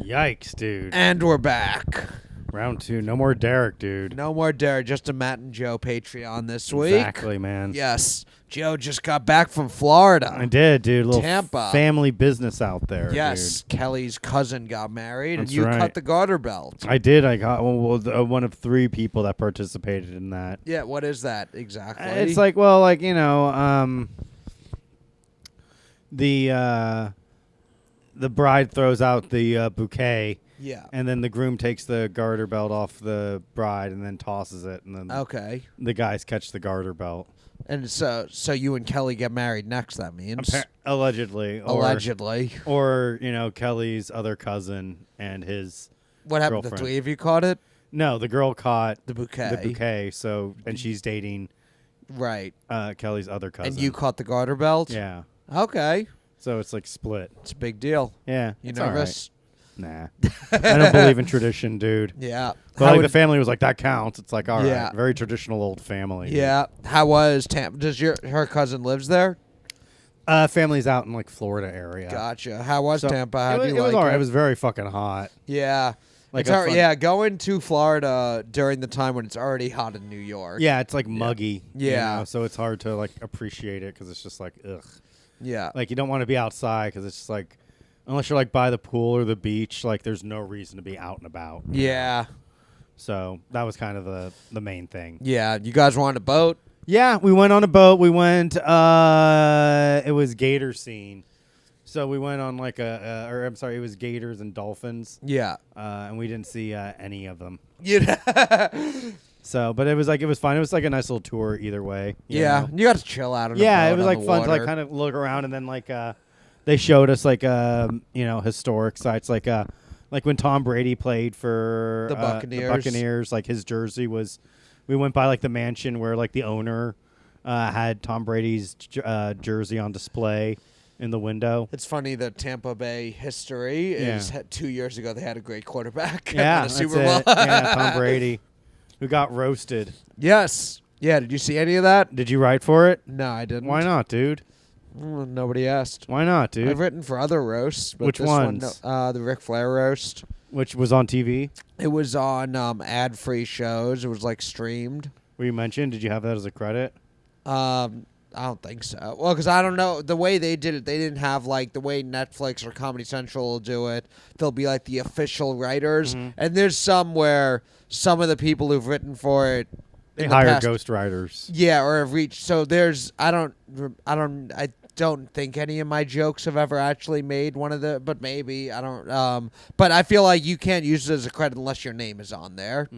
Yikes, dude. And we're back. Round 2. No more Derek, dude. No more Derek, just a Matt and Joe Patreon this week. Exactly, man. Yes. Joe just got back from Florida. I did, dude. A little Tampa. family business out there. Yes. Dude. Kelly's cousin got married, That's and you right. cut the garter belt. I did. I got one of 3 people that participated in that. Yeah, what is that exactly? It's like, well, like, you know, the bride throws out the bouquet. Yeah. And then the groom takes the garter belt off the bride and then tosses it, and then Okay. the guys catch the garter belt. And so you and Kelly get married next, that means. Allegedly. Allegedly. Or, you know, Kelly's other cousin and his What happened? girlfriend. The 3 of you caught it? No, the girl caught The bouquet. The bouquet, and she's dating Right. Kelly's other cousin. And you caught the garter belt? Yeah. Okay. So it's like split. It's a big deal. Yeah. You it's all nervous? right. Nah. I don't believe in tradition, dude. Yeah. But like the family was like, that counts. It's like, all right. Yeah. Very traditional old family. Yeah. How was Tampa? Does her cousin lives there? Family's out in like Florida area. Gotcha. How was So Tampa? How do you it was like all right. it? It was very fucking hot. Yeah. Like It's hard, yeah, going to Florida during the time when it's already hot in New York. Yeah, it's like muggy. Yeah. You know, so it's hard to like appreciate it because it's just like, ugh. Yeah. Like you don't want to be outside because it's just like, unless you're like by the pool or the beach, like there's no reason to be out and about. Yeah. So that was kind of the main thing. Yeah. You guys were on a boat? Yeah, we went on a boat. We went, it was gator scene. So we went on like it was gators and dolphins. Yeah. And we didn't see any of them. Yeah. So, but it was fun. It was like a nice little tour either way. You Yeah. know? You got to chill out on a Yeah, boat it was on like the fun to like water. kind of look around, and then like they showed us like you know, historic sites like when Tom Brady played for The Buccaneers. The Buccaneers, like his jersey was. We went by like the mansion where like the owner had Tom Brady's jersey on display in the window. It's funny that Tampa Bay history is 2 years ago they had a great quarterback. Yeah, in the that's Super Bowl. it. Yeah, Tom Brady, who got roasted. Yes. Yeah. Did you see any of that? Did you write for it? No, I didn't. Why not, dude? Nobody asked. Why not, dude? I've written for other roasts. But Which this ones? One, the Ric Flair roast. Which was on TV? It was on ad-free shows. It was like streamed. Were you mentioned? Did you have that as a credit? I don't think so. Well, because I don't know the way they did it. They didn't have like the way Netflix or Comedy Central will do it. They'll be like the official writers, and there's some where some of the people who've written for it They in the hire past- ghostwriters. Yeah, or have reached. So there's I don't think any of my jokes have ever actually made one of the, but maybe I don't. But I feel like you can't use it as a credit unless your name is on there.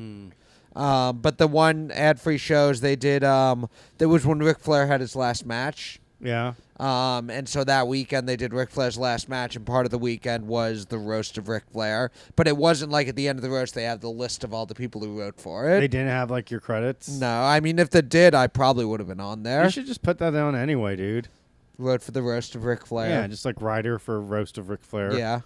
But the one ad-free shows they did, that was when Ric Flair had his last match. Yeah. And so that weekend they did Ric Flair's last match, and part of the weekend was the roast of Ric Flair. But it wasn't like at the end of the roast they have the list of all the people who wrote for it. They didn't have like your credits? No, I mean if they did, I probably would have been on there. You should just put that down anyway, dude. Wrote for the roast of Ric Flair. Yeah, just like writer for Roast of Ric Flair. Yeah.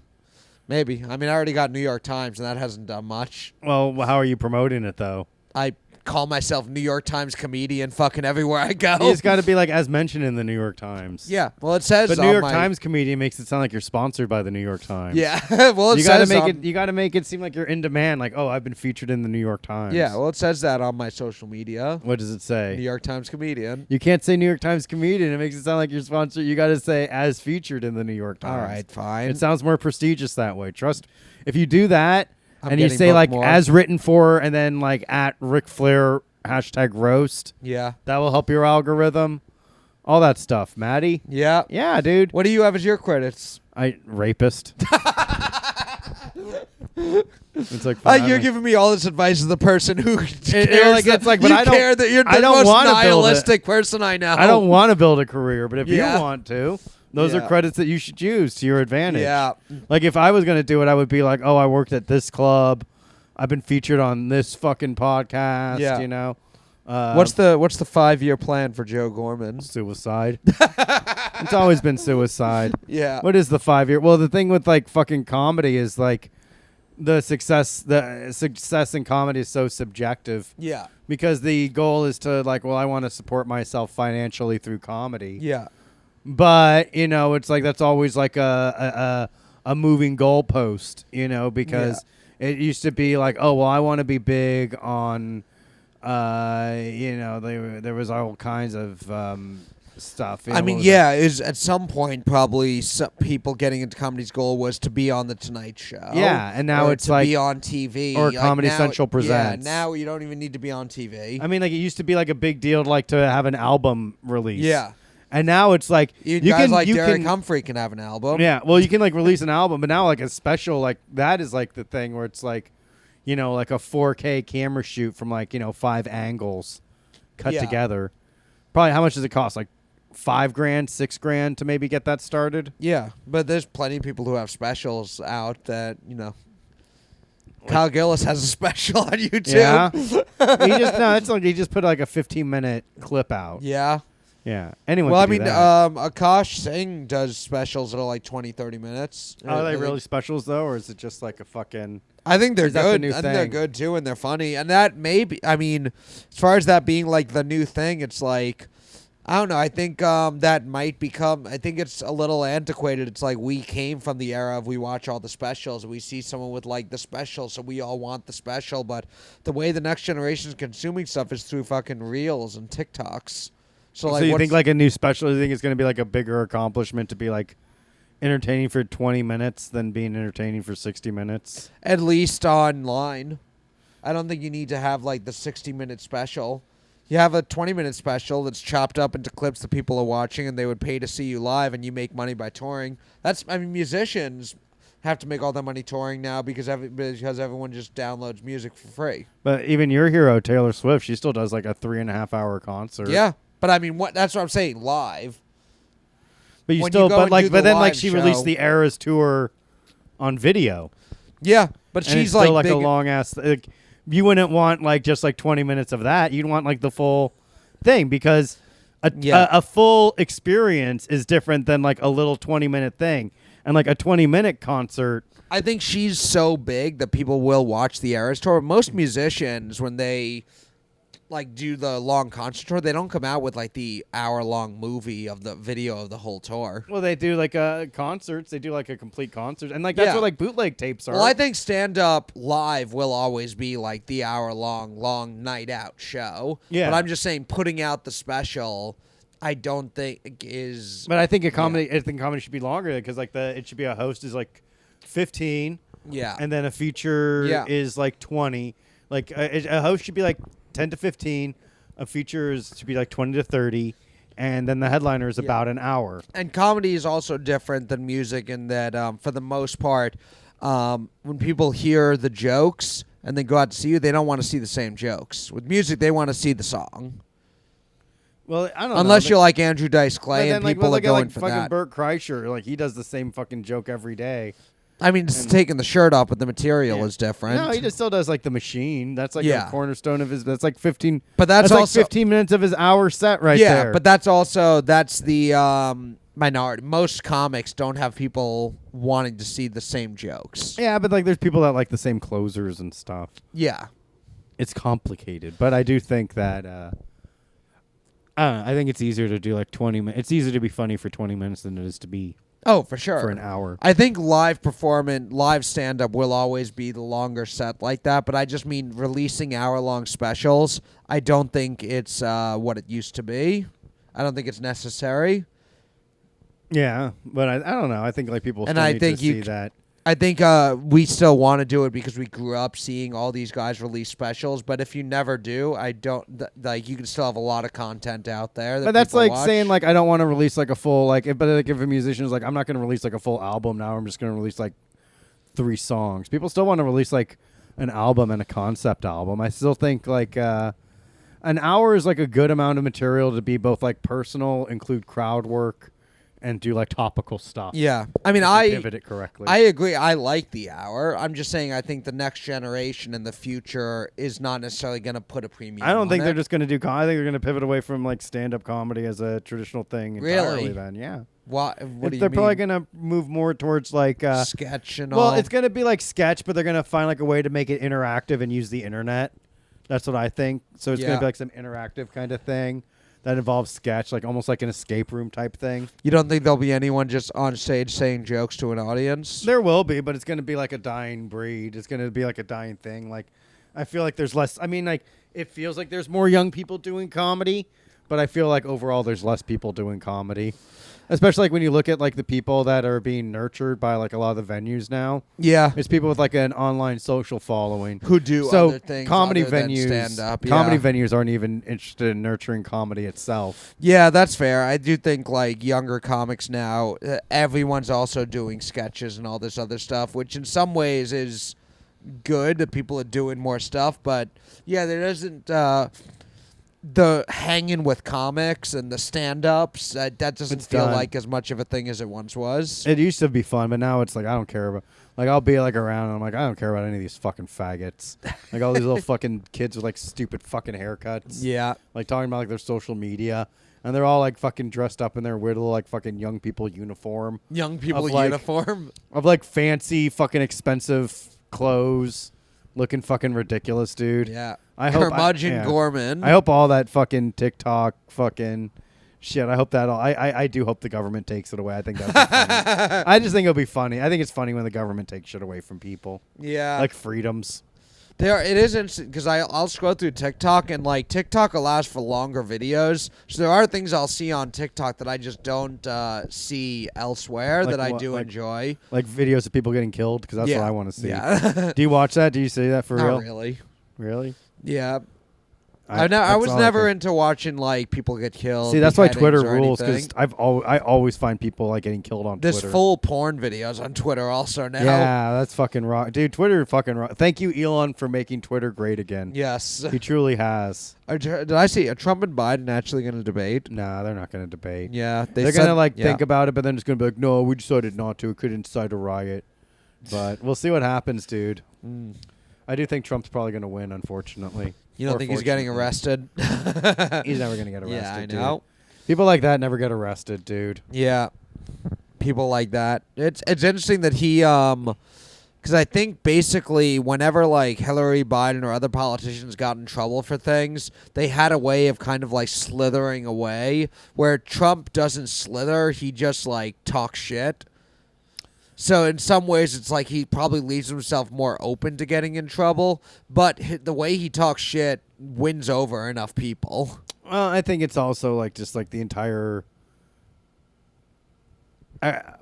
Maybe. I mean, I already got New York Times, and that hasn't done much. Well, how are you promoting it, though? I call myself New York Times comedian fucking everywhere I go. It's got to be like as mentioned in the New York Times. Yeah. Well, it says But on New York my- Times comedian makes it sound like you're sponsored by the New York Times. Yeah. Well, you gotta says make on- it. You got to make it seem like you're in demand. Like, oh, I've been featured in the New York Times. Yeah. Well, it says that on my social media. What does it say? New York Times comedian. You can't say New York Times comedian. It makes it sound like you're sponsored. You got to say as featured in the New York Times. All right, fine. It sounds more prestigious that way. Trust. If you do that I'm and you getting say booked like more. as written for and then like at Ric Flair #roast, Yeah. that will help your algorithm. All that stuff, Maddie. Yeah. Yeah, dude. What do you have as your credits? Rapist. It's like You're giving me all this advice as the person who cares like, that it's like, but you I don't- care that you're I the don't most wanna build it. nihilistic person I know. I don't want to build a career, but if Yeah. you want to, those Yeah. are credits that you should use to your advantage. Yeah. Like if I was going to do it, I would be like, oh, I worked at this club. I've been featured on this fucking podcast. Yeah. You know. What's the 5-year plan for Joe Gorman? Suicide? It's always been suicide. Yeah. What is the 5-year? Well, the thing with like fucking comedy is like the success in comedy is so subjective. Yeah. Because the goal is to like, well, I want to support myself financially through comedy. Yeah. But, you know, it's like that's always like a a moving goalpost, because it used to be like, oh well, I want to be big on, there was all kinds of stuff. I mean, is at some point probably some people getting into comedy's goal was to be on the Tonight Show. Yeah, and now or it's to like be on TV or like Comedy now, Central presents. Yeah, now you don't even need to be on TV. I mean, like it used to be like a big deal, like to have an album release. Yeah. And now it's like Even guys like Derek Humphrey can have an album. Yeah, well, you can like release an album, but now like a special like that is like the thing where it's like, like a 4K camera shoot from like 5 angles, cut together. Probably how much does it cost? Like $5,000, $6,000 to maybe get that started. Yeah, but there's plenty of people who have specials out that Kyle Gillis has a special on YouTube. Yeah, he just put like a 15-minute clip out. Yeah. Yeah. Anyone. Well, I can do mean, that. Akash Singh does specials that are like 20, 30 minutes. Are they really specials though, or is it just like a fucking? I think they're Is that the good. new I think they're thing? good too, and they're funny. And that maybe, I mean, as far as that being like the new thing, it's like, I don't know. I think that might become. I think it's a little antiquated. It's like we came from the era of we watch all the specials and we see someone with like the special, so we all want the special. But the way the next generation is consuming stuff is through fucking reels and TikToks. So you think like a new special? You think it's going to be like a bigger accomplishment to be like entertaining for 20 minutes than being entertaining for 60 minutes? At least online. I don't think you need to have like the 60-minute special. You have a 20-minute special that's chopped up into clips that people are watching and they would pay to see you live, and you make money by touring. Musicians have to make all their money touring now because everyone just downloads music for free. But even your hero, Taylor Swift, she still does like a 3.5-hour concert. Yeah. But I mean, that's what I'm saying, live. But When you go and do the then like live she show- released the Eras tour on video. Yeah, but And she's it's still like like big, a long ass. Like, you wouldn't want like just like 20 minutes of that. You'd want like the full thing because a full experience is different than like a little 20-minute thing. And like a 20-minute concert. I think she's so big that people will watch the Eras tour. Most musicians, when they like do the long concert tour, they don't come out with like the hour-long movie of the video of the whole tour. Well, they do like concerts. They do like a complete concert, and like that's what like bootleg tapes are. Well, I think stand-up live will always be like the hour-long, long night out show. Yeah. But I'm just saying, putting out the special, I don't think is. But I think comedy should be longer because like it should be a host is like 15. Yeah. And then a feature is like 20. Like a host should be like 10 to 15. A feature should be like 20 to 30. And then the headliner is about an hour. And comedy is also different than music in that, for the most part, when people hear the jokes and then go out to see you, they don't want to see the same jokes. With music, they want to see the song. Well, I don't know. Unless you're like Andrew Dice Clay and people are going for fucking that. Burt Kreischer, like he does the same fucking joke every day. I mean, it's taking the shirt off, but the material is different. No, he just still does like The Machine. That's like a cornerstone of his. That's like 15. But that's also like 15 minutes of his hour set right there. Yeah, but that's the minority. Most comics don't have people wanting to see the same jokes. Yeah, but like there's people that like the same closers and stuff. Yeah. It's complicated, but I do think that I don't know, I think it's easier to do like 20 minutes. It's easier to be funny for 20 minutes than it is to be for sure for an hour. I think live stand-up will always be the longer set like that, but I just mean releasing hour-long specials. I don't think it's what it used to be. I don't think it's necessary. Yeah, but I don't know. I think like people still need to see that. I think we still want to do it because we grew up seeing all these guys release specials. But if you never do, I don't like. You can still have a lot of content out there. But that's like watch. saying like I don't want to release like a full but like if a musician is like I'm not going to release like a full album now. I'm just going to release like 3 songs. People still want to release like an album and a concept album. I still think like an hour is like a good amount of material to be both like personal, include crowd work, and do like topical stuff. Yeah, I mean, pivot it correctly. I agree. I like the hour. I'm just saying I think the next generation in the future is not necessarily going to put a premium. I don't think on they're it. just going to do. I think they're going to pivot away from like stand-up comedy as a traditional thing entirely. Really? Then, yeah. What do you mean? They're probably going to move more towards like sketch and all. Well, it's going to be like sketch, but they're going to find like a way to make it interactive and use the internet. That's what I think. So it's going to be like some interactive kind of thing. that involves sketch, like almost like an escape room type thing. You don't think there'll be anyone just on stage saying jokes to an audience? There will be, but it's going to be like a dying breed. It's going to be like a dying thing. Like, I feel like there's less. I mean, like, it feels like there's more young people doing comedy, but I feel like overall there's less people doing comedy. Especially like when you look at like the people that are being nurtured by like a lot of the venues now. Yeah. It's people with like an online social following Who do so other things comedy other than venues, stand-up. comedy Yeah. venues aren't even interested in nurturing comedy itself. Yeah, that's fair. I do think like younger comics now, everyone's also doing sketches and all this other stuff, which in some ways is good that people are doing more stuff. But yeah, there isn't the hanging with comics and the stand-ups. That doesn't It's feel done. like as much of a thing as it once was. It used to be fun, but now it's like I don't care about. Like I'll be like around, and I'm like I don't care about any of these fucking faggots. Like all these little fucking kids with like stupid fucking haircuts. Yeah. Like talking about like their social media, and they're all like fucking dressed up in their weird little like fucking young people uniform Young people like- uniform. of like fancy fucking expensive clothes, looking fucking ridiculous, dude. Yeah. I hope Curmudgeon yeah. Gorman. I hope all that fucking TikTok fucking shit. I hope that all. I do hope the government takes it away. I think that'd be funny. I just think it'll be funny. I think it's funny when the government takes shit away from people, Yeah. like freedoms. It is interesting because I'll scroll through TikTok and like TikTok allows for longer videos. So there are things I'll see on TikTok that I just don't see elsewhere Like that I what- do like- enjoy. Like videos of people getting killed because that's Yeah. what I want to see. Yeah. Do you watch that? Do you see that for Not real? really. Really? Yeah. I I was that's all never can- into watching like people get killed. See, that's why beheadings Twitter or rules anything. because I always find people like getting killed on There's Twitter. full porn videos on Twitter also now. Yeah, that's fucking wrong, dude. Twitter fucking wrong. Thank you, Elon, for making Twitter great again. Yes. He truly has. Did I see? Are Trump and Biden actually going to debate? Nah, they're not going to debate. Yeah. They're said- gonna like yeah. think about it, but then it's gonna be like, no, we decided not to. It could incite a riot. But we'll see what happens, dude. Mm. I do think Trump's probably gonna win, unfortunately. You don't Or think he's getting fortunately. arrested? He's never gonna get arrested. Yeah, I dude. know. People like that never get arrested, dude. Yeah, people like that. It's interesting that he because I think basically whenever like Hillary, Biden, or other politicians got in trouble for things, they had a way of kind of like slithering away. Where Trump doesn't slither, he just like talks shit. So in some ways, it's like he probably leaves himself more open to getting in trouble. But the way he talks shit wins over enough people. Well, I think it's also like just like the entire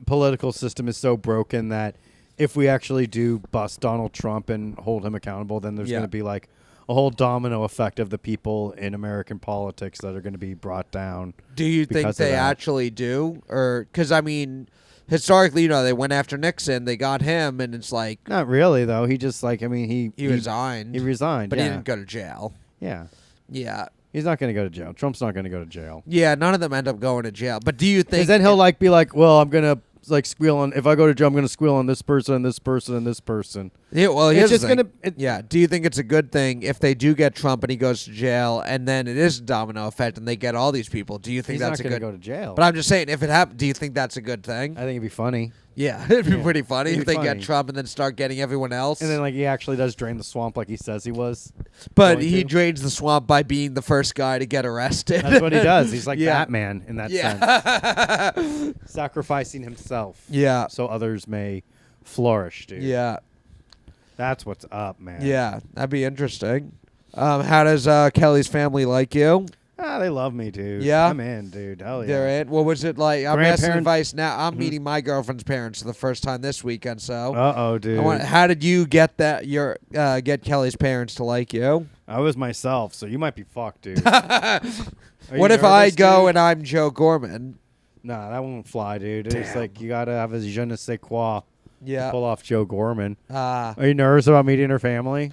political system is so broken that if we actually do bust Donald Trump and hold him accountable, then there's Yeah. going to be like a whole domino effect of the people in American politics that are going to be brought down. Do you think because of they that. actually do? Or because I mean, historically, they went after Nixon, they got him, and it's like Not really, though. He just like, I mean, he resigned. He resigned, but yeah. he didn't go to jail. Yeah. Yeah, He's not going to go to jail. Trump's not going to go to jail. yeah. None of them end up going to jail. But do you think? Because then he'll like be like, well, I'm going to like squeal on, if I go to jail, I'm going to squeal on this person and this person and this person. Yeah, well, It's here's just the thing. gonna- Yeah. Do you think it's a good thing if they do get Trump and he goes to jail, and then it is a domino effect, and they get all these people? Do you think He's that's not a going to good? go to jail. But I'm just saying, if it happens, do you think that's a good thing? I think it'd be funny. Yeah, it'd be Yeah. pretty funny It'd if be they funny. get Trump and then start getting everyone else. And then like he actually does drain the swamp like he says he was. But going he to. drains the swamp by being the first guy to get arrested. That's what he does. He's like Yeah. Batman in that sense. Yeah. Sacrificing himself Yeah. so others may flourish, dude. Yeah. That's what's up, man. Yeah. That'd be interesting. How does Kelly's family like you? Ah, they love me, dude. Yeah? I'm in, dude. Hell yeah. They're in. What was it like? I'm asking Grandparent- advice now. I'm Mhm. meeting my girlfriend's parents for the first time this weekend. So, Uh-oh, dude. how did you get that? Get Kelly's parents to like you? I was myself, so you might be fucked, dude. Are you What if I nervous, go dude? and I'm Joe Gorman? Nah, that won't fly, dude. It's Damn. like you gotta have a je ne sais quoi to Yeah. pull off Joe Gorman. Uh, Are you nervous about meeting her family?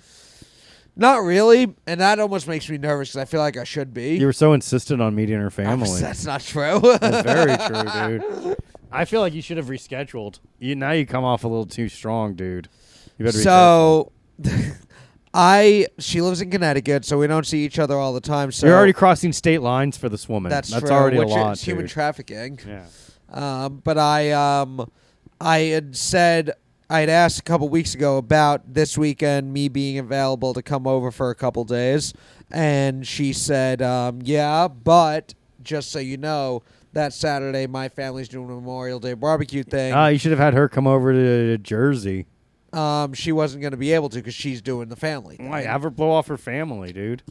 Not really, and that almost makes me nervous because I feel like I should be. You were so insistent on meeting her family. That's not true. That's very true, dude. I feel like you should have rescheduled. Now you come off a little too strong, dude. You better So, she lives in Connecticut, so we don't see each other all the time. So You're already crossing state lines for this woman. that's true, already which a lot, is human dude. trafficking. Yeah. But I had said I'd asked a couple weeks ago about this weekend me being available to come over for a couple days, And she said, yeah, but just so you know, that Saturday my family's doing a Memorial Day barbecue thing. You should have had her come over to Jersey. She wasn't going to be able to because she's doing the family thing. Why? Have her blow off her family, dude.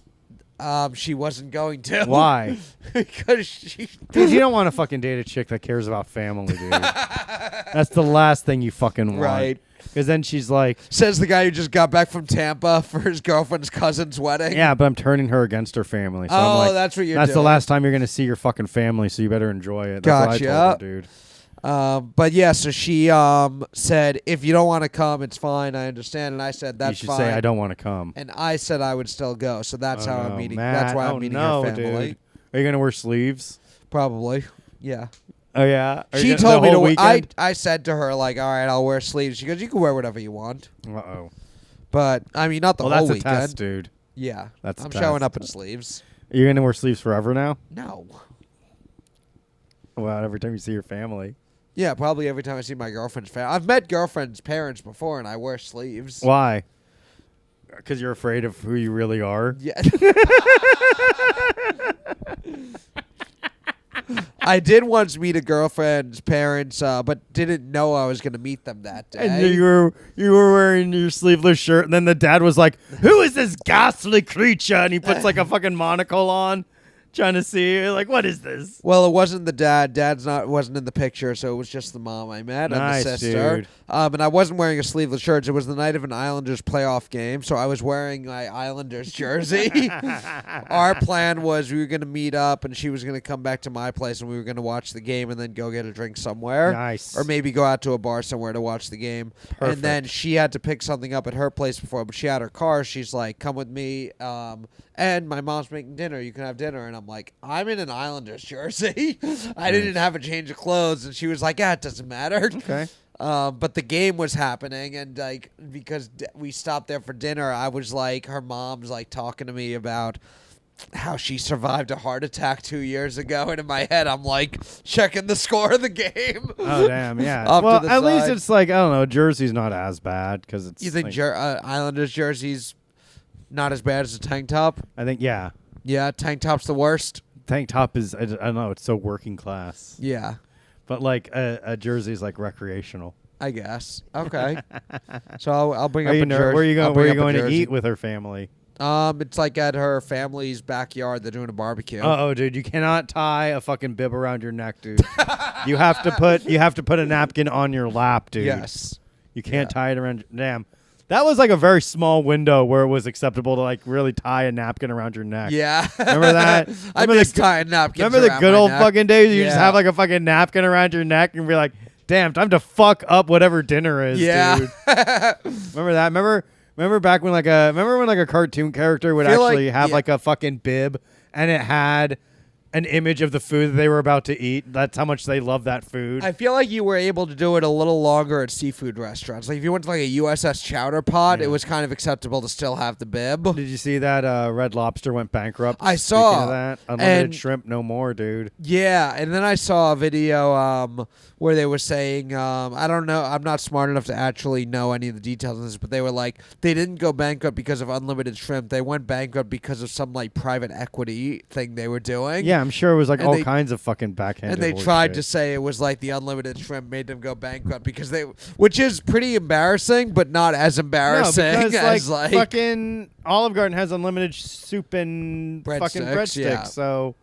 She wasn't going to. Why? Because she... Dude, you don't want to fucking date a chick that cares about family, dude. That's the last thing you fucking want. Right. Because then she's like... Says the guy who just got back from Tampa for his girlfriend's cousin's wedding. Yeah, but I'm turning her against her family. So I'm Oh, like, that's what you're that's doing. the last time you're going to see your fucking family, so you better enjoy it. That's what I told her, dude. But yeah, so she said, if you don't want to come, it's fine. I understand. And I said, that's You should fine. say, I don't want to come. And I said I would still go. So that's how I'm meeting. Matt. That's why I'm meeting her family. Dude. Are you going to wear sleeves? Probably. Yeah. Oh, yeah? She told me to. I said to her, like, all right, I'll wear sleeves. She goes, you can wear whatever you want. Uh-oh. But, I mean, not the whole that's weekend. a test, dude. Yeah. That's I'm a showing test. up in sleeves. Are you going to wear sleeves forever now? No. Well, every time you see your family. Yeah, probably every time I see my girlfriend's family. I've met girlfriend's parents before, and I wear sleeves. Why? Because you're afraid of who you really are? Yeah. I did once meet a girlfriend's parents, but didn't know I was going to meet them that day. And you were wearing your sleeveless shirt, and then the dad was like, "Who is this ghastly creature?" And he puts like a fucking monocle on, trying to see. You're like, what is this? Well, it wasn't the dad. Dad's wasn't in the picture, so it was just the mom I met Nice, and the sister. dude. And I wasn't wearing a sleeveless shirt. It was the night of an Islanders playoff game, so I was wearing my Islanders jersey. Our plan was we were going to meet up, and she was going to come back to my place, and we were going to watch the game and then go get a drink somewhere. Nice. Or maybe go out to a bar somewhere to watch the game. Perfect. And then she had to pick something up at her place before, but she had her car. She's like, come with me. And my mom's making dinner. You can have dinner. And I'm like, I'm in an Islanders jersey. I didn't have a change of clothes. And she was like, yeah, it doesn't matter. Okay. But the game was happening. And like, because we stopped there for dinner, I was like, her mom's like talking to me about how she survived a heart attack 2 years ago. And in my head, I'm like checking the score of the game. Oh, damn. Yeah. Off to Well, the at least side. it's like, I don't know, jersey's not as bad because it's. You think like, Islanders jerseys not as bad as a tank top? I think, yeah. Yeah, tank top's the worst. Tank top is, I don't know, it's so working class. Yeah, But like a jersey is like recreational. I guess. Okay. So I'll bring up Are you a jersey. where are you I'll going? Where are bring you up a going to jersey. eat with her family? It's like at her family's backyard. They're doing a barbecue. Oh, dude, you cannot tie a fucking bib around your neck, dude. you have to put a napkin on your lap, dude. Yes. You can't tie it around. Damn. That was like a very small window where it was acceptable to like really tie a napkin around your neck. Yeah. Remember that? I Remember miss the- tying napkins. Remember the around good my old neck? fucking days? You just Yeah. have like a fucking napkin around your neck and be like, damn, time to fuck up whatever dinner is, Yeah. dude. Remember that? Remember back when like a cartoon character would Feel like- actually have yeah. like a fucking bib and it had an image of the food that they were about to eat. That's how much they love that food. I feel like you were able to do it a little longer at seafood restaurants. Like if you went to like a USS Chowder Pod, Yeah. it was kind of acceptable to still have the bib. Did you see that Red Lobster went bankrupt? I Speaking saw, of that. Unlimited and- shrimp, no more, dude. Yeah, and then I saw a video where they were saying, I don't know, I'm not smart enough to actually know any of the details of this, but they were like, they didn't go bankrupt because of unlimited shrimp. They went bankrupt because of some like private equity thing they were doing. Yeah, I'm sure it was like And all they- kinds of fucking backhanded And they bullshit. tried to say it was like the unlimited shrimp made them go bankrupt because which is pretty embarrassing, but not as embarrassing no, because as like fucking Olive Garden has unlimited soup and fucking breadsticks, yeah. so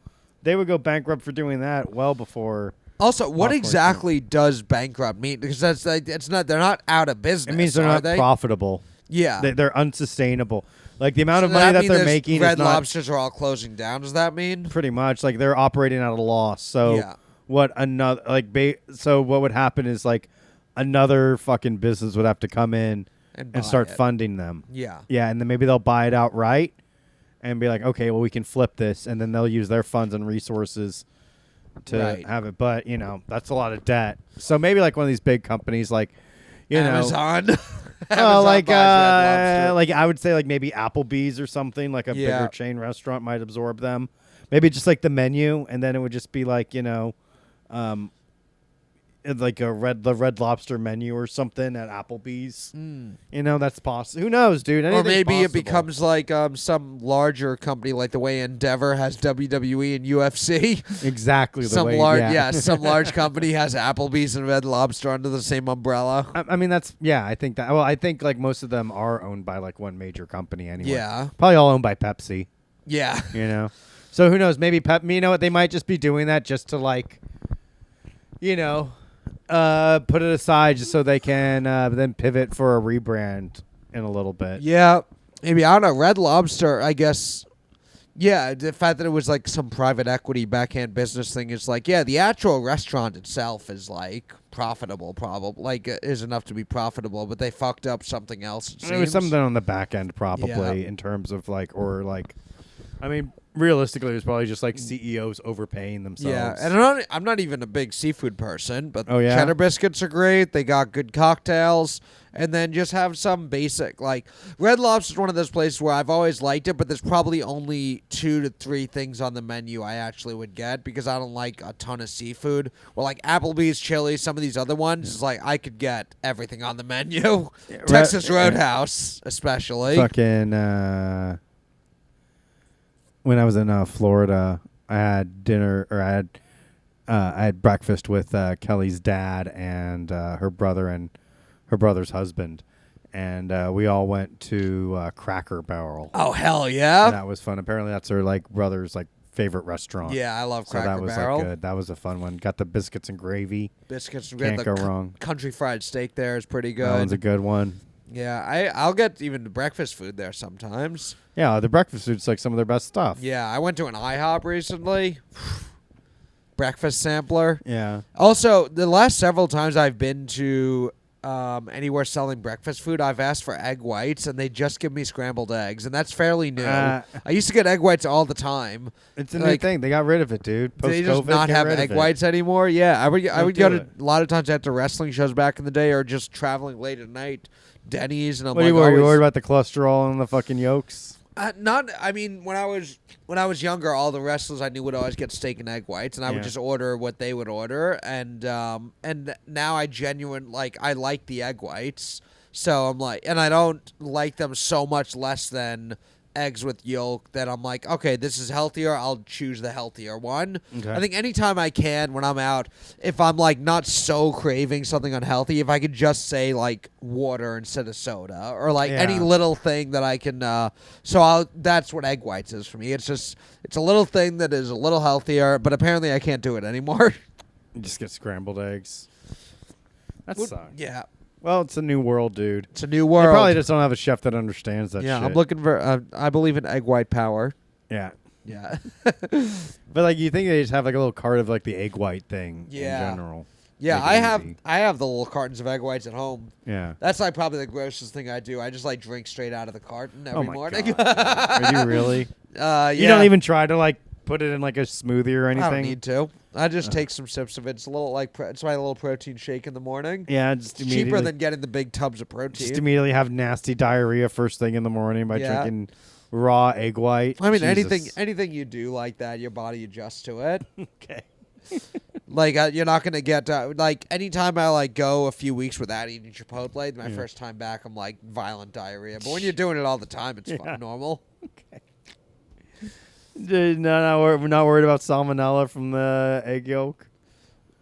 they would go bankrupt for doing that well before. Also, what Popcorn exactly does bankrupt mean? Because that's like, it's not. They're not out of business. It means they're are not they? profitable. Yeah. They're unsustainable. Like the amount So of money that mean they're there's making Red is not Lobsters are all closing down. Does that mean? pretty much like they're operating at a loss. So Yeah. what another so what would happen is like another fucking business would have to come in And and start buy it. funding them. Yeah. Yeah, and then maybe they'll buy it outright and be like, okay, well, we can flip this, and then they'll use their funds and resources to Right. have it. But, you know, that's a lot of debt. So maybe like one of these big companies like, you Amazon. know. Amazon like, buys Red Lobster. like I would say like maybe Applebee's or something, like a Yeah. bigger chain restaurant might absorb them. Maybe just like the menu, and then it would just be like, like the Red Lobster menu or something at Applebee's. That's possible. Who knows, dude? Or Anything's maybe it possible. becomes like some larger company, like the way Endeavor has WWE and UFC. exactly the Some way. large, some large company has Applebee's and Red Lobster under the same umbrella. I mean, that's I think that. Well, I think like most of them are owned by like one major company anyway. Yeah. Probably all owned by Pepsi. Yeah. So who knows? Maybe you know what? They might just be doing that just to like, put it aside just so they can then pivot for a rebrand in a little bit. Yeah. Maybe, I don't know. Red Lobster, I guess. Yeah, the fact that it was like some private equity backhand business thing is like, yeah, the actual restaurant itself is like profitable, probably is enough to be profitable, but they fucked up something else. It was something on the back end probably in terms of I mean, realistically, it was probably just like CEOs overpaying themselves. Yeah, and I'm not even a big seafood person, but cheddar biscuits are great. They got good cocktails, and then just have some basic, like, Red Lobster is one of those places where I've always liked it, but there's probably only 2 to 3 things on the menu I actually would get because I don't like a ton of seafood. Or like Applebee's, Chili's, some of these other ones, it's like I could get everything on the menu. Texas Roadhouse, especially. Fucking, when I was in Florida, I had dinner, or I had breakfast with Kelly's dad and her brother and her brother's husband, and we all went to Cracker Barrel. Oh hell yeah! And that was fun. Apparently, that's her brother's favorite restaurant. Yeah, I love Cracker Barrel. So that was good. That was a fun one. Got the biscuits and gravy. Can't go wrong. Country fried steak there is pretty good. That one's a good one. Yeah, I'll get even the breakfast food there sometimes. Yeah, the breakfast food's like some of their best stuff. Yeah, I went to an IHOP recently. Breakfast sampler. Yeah. Also, the last several times I've been to anywhere selling breakfast food, I've asked for egg whites, and they just give me scrambled eggs, and that's fairly new. I used to get egg whites all the time. It's a new thing. They got rid of it, dude. They just not have egg whites anymore. Yeah, I would go to a lot of times after wrestling shows back in the day, or just traveling late at night. Denny's, and I'm what like, you worried about the cholesterol and the fucking yolks? I mean, when I was younger, all the wrestlers I knew would always get steak and egg whites, and I would just order what they would order, and now I like the egg whites, so I'm like, and I don't like them so much less than eggs with yolk that I'm like, okay, this is healthier, I'll choose the healthier one. Okay. I think anytime I can when I'm out, if I'm like not so craving something unhealthy, if I could just say like water instead of soda, or like any little thing that I can that's what egg whites is for me. It's a little thing that is a little healthier, but apparently I can't do it anymore. You just get scrambled eggs. That sucks. Yeah. Well, it's a new world, dude. It's a new world. They probably just don't have a chef that understands that shit. Yeah, I'm looking for... I believe in egg white power. Yeah. Yeah. But you think they just have a little cart of the egg white thing in general. Yeah, I have the little cartons of egg whites at home. Yeah. That's probably the grossest thing I do. I just drink straight out of the carton every morning. God. Are you really? Yeah. You don't even try to put it in a smoothie or anything? I don't need to. I just take some sips of it. It's a little it's my little protein shake in the morning. Yeah, just it's cheaper than getting the big tubs of protein. Just immediately have nasty diarrhea first thing in the morning by drinking raw egg white. I mean, anything you do like that, your body adjusts to it. Okay. You're not gonna get anytime I go a few weeks without eating Chipotle, my first time back, I'm violent diarrhea. But when you're doing it all the time, it's normal. Okay. No, we're not worried about salmonella from the egg yolk.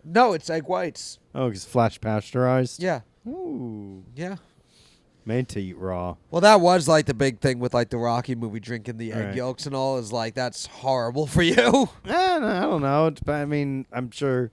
No, it's egg whites. Oh, it's flash pasteurized. Yeah. Ooh. Yeah. Made to eat raw. Well, that was the big thing with the Rocky movie, drinking the egg yolks and all. Is that's horrible for you. I don't know. I mean, I'm sure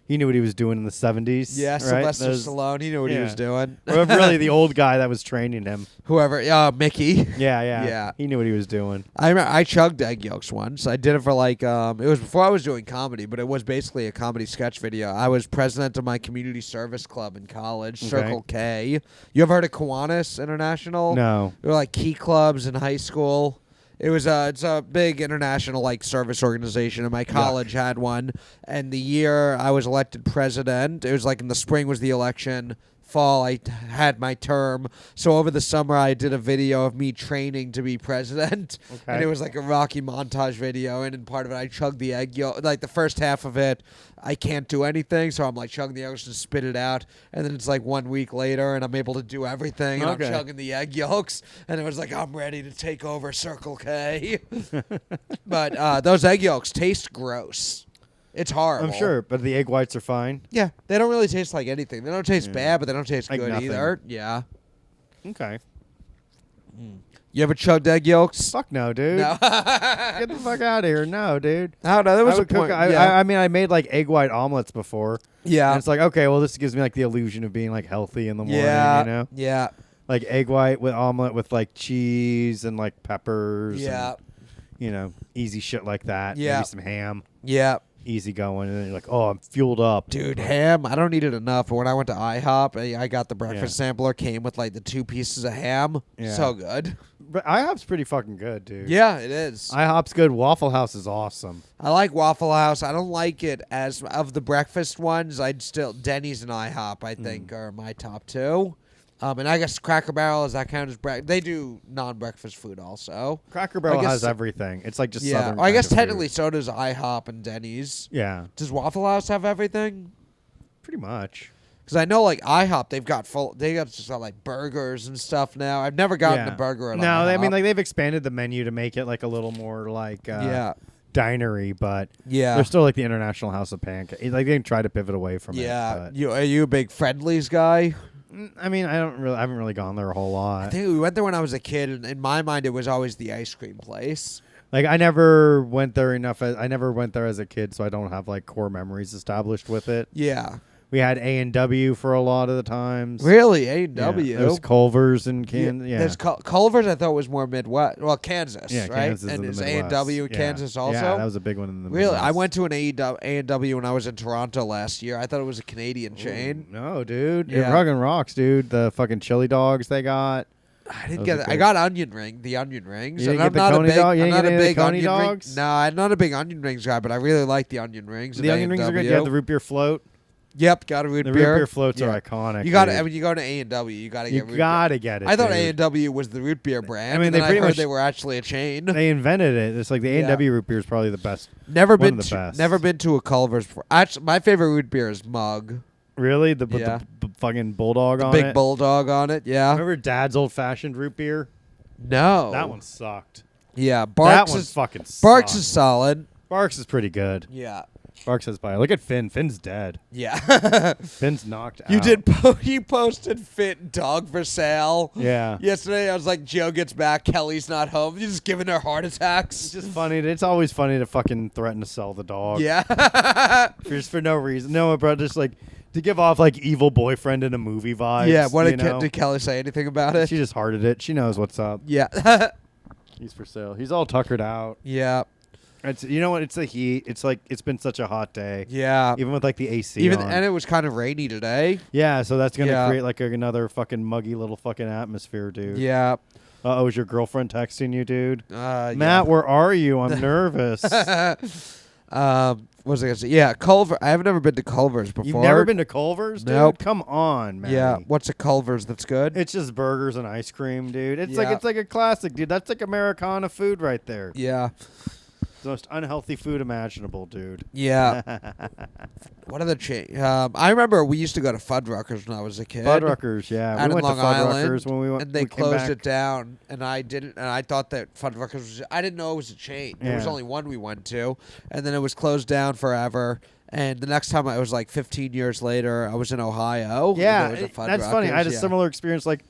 he knew what he was doing in the 70s. Yeah, right? Sylvester Stallone. He knew what he was doing. Or really, the old guy that was training him. Whoever. Mickey. Yeah. He knew what he was doing. I remember I chugged egg yolks once. I did it for it was before I was doing comedy, but it was basically a comedy sketch video. I was president of my community service club in college, Circle K. You ever heard of Kiwanis International? No. They were key clubs in high school. It's a big international service organization, and my college had one. And the year I was elected president, it was in the spring was the election. fall, I had my term. So over the summer, I did a video of me training to be president. Okay. And it was like a Rocky montage video. And in part of it, I chugged the egg yolk. Like the first half of it, I can't do anything. So I'm like chugging the yolks and spit it out. And then it's like 1 week later, and I'm able to do everything. And Okay. I'm chugging the egg yolks. And it was like, I'm ready to take over Circle K. But those egg yolks taste gross. It's horrible. I'm sure, but the egg whites are fine. Yeah, they don't really taste like anything. They don't taste bad, but they don't taste Like good nothing. either. Yeah. Okay. You ever chugged egg yolks? Fuck no, dude. No. Get the fuck out of here. No, dude. I don't know. There was I a would cook. point. Yeah. I mean, I made like egg white omelets before. Yeah. And it's like, okay, well, this gives me like the illusion of being like healthy in the morning, Yeah. you know? Yeah. Like egg white with omelet with like cheese and like peppers. Yeah. And, you know, easy shit like that. Yeah. Maybe some ham. Yeah. Easy going. And then you're like, oh, I'm fueled up. Dude, ham, I don't eat it enough. But when I went to IHOP, I got the breakfast sampler, came with like the 2 pieces of ham. Yeah. So good. But IHOP's pretty fucking good, dude. Yeah, it is. IHOP's good. Waffle House is awesome. I like Waffle House. I don't like it as of the breakfast ones. I'd still Denny's and IHOP. I think are my top 2. And I guess Cracker Barrel, does that count as breakfast? They do non-breakfast food also. Cracker Barrel guess- has everything. It's like just Yeah, southern. I guess kind of technically food. so does IHOP and Denny's. Yeah, Does Waffle House have everything? pretty much. Because I know like IHOP, they got just got like burgers and stuff now. I've never gotten Yeah. a burger at No, IHOP. I mean like they've expanded the menu to make it like a little more like yeah, dinery, but yeah, they're still like the International House of Pancakes. Like they try to pivot away from yeah. it. Are you a big Friendlies guy? But, I mean, I haven't really gone there a whole lot. I think we went there when I was a kid, and in my mind, it was always the ice cream place. Like I never went there enough. I never went there as a kid, so I don't have like core memories established with it. Yeah, We had A&W for a lot of the times. really, A&W. Yeah. There was Culver's in Kansas. Yeah. There's Culver's. I thought was more Midwest. Well, Kansas, Yeah, right? Kansas and in is the Midwest. A&W in Yeah. Kansas also? Yeah, that was a big one in the Really? Midwest. I went to an A&W when I was in Toronto last year. I thought it was a Canadian chain. No, dude. Yeah. It fucking rocks, dude. The fucking chili dogs they got. I didn't Those get are it. I good. got the onion rings. You And didn't I'm get the not a Coney big, dog? You I'm didn't not get a any of the big Coney onion ring. dogs? No, I'm not a big onion rings guy, but I really like the onion rings. The at onion rings are good. A&W. You have the root beer float. Yep, got a root The beer. root beer floats Yeah. are iconic. You got to. dude. I mean, you go to A&W, you got to You get root gotta beer. get it. I thought dude. A&W was the root beer brand. I mean, and they then pretty I heard much- they were actually a chain. They invented it. It's like the Yeah. A&W root beer is probably the best. Never one been of the to. best. Never been to a Culver's before. Actually, my favorite root beer is Mug. Really? With Yeah. the fucking bulldog on Big it? bulldog on it. Yeah. Remember Dad's old fashioned root beer? No. That one sucked. Yeah. That Barks one is fucking sucked. Barks is solid. Barks is pretty good. Yeah. Barks has fire. Look at Finn. Finn's dead. Yeah. Finn's knocked out. You did. You posted fit dog for sale. Yeah. Yesterday, I was like, Joe gets back, Kelly's not home. You're just giving her heart attacks. It's just funny. It's always funny to fucking threaten to sell the dog. Yeah. Just for no reason. No, bro. Just like to give off like evil boyfriend in a movie vibes. Yeah. What you know? did Kelly say anything about it? She just hearted it. She knows what's up. Yeah. He's for sale. He's all tuckered out. Yeah. It's you know what? It's the heat. It's like it's been such a hot day. Yeah. Even with like the AC Even on. and it was kind of rainy today. Yeah, so that's gonna Yeah. create like another fucking muggy little fucking atmosphere, dude. Yeah. Oh, is your girlfriend texting you, dude? Yeah. Matt, where are you? I'm nervous. What was I gonna say? Yeah, Culver. I have never been to Culver's before. You've never been to Culver's, dude? Nope. Come on, man. Yeah. What's a Culver's that's good? It's just burgers and ice cream, dude. It's Yeah. like a classic, dude. That's like Americana food right there. Yeah. It's the most unhealthy food imaginable, dude. Yeah. What are the I remember we used to go to Fuddruckers when I was a kid. Fuddruckers, yeah. Out We in went to Long Fuddruckers Island, when we went. and they we came closed back. it down, and I didn't, and I thought that Fuddruckers was. I didn't know it was a chain. There was Yeah. only one we went to, and then it was closed down forever. And the next time I was like 15 years later, I was in Ohio. Yeah, and there was a that's funny. I had a Fuddruckers, similar experience like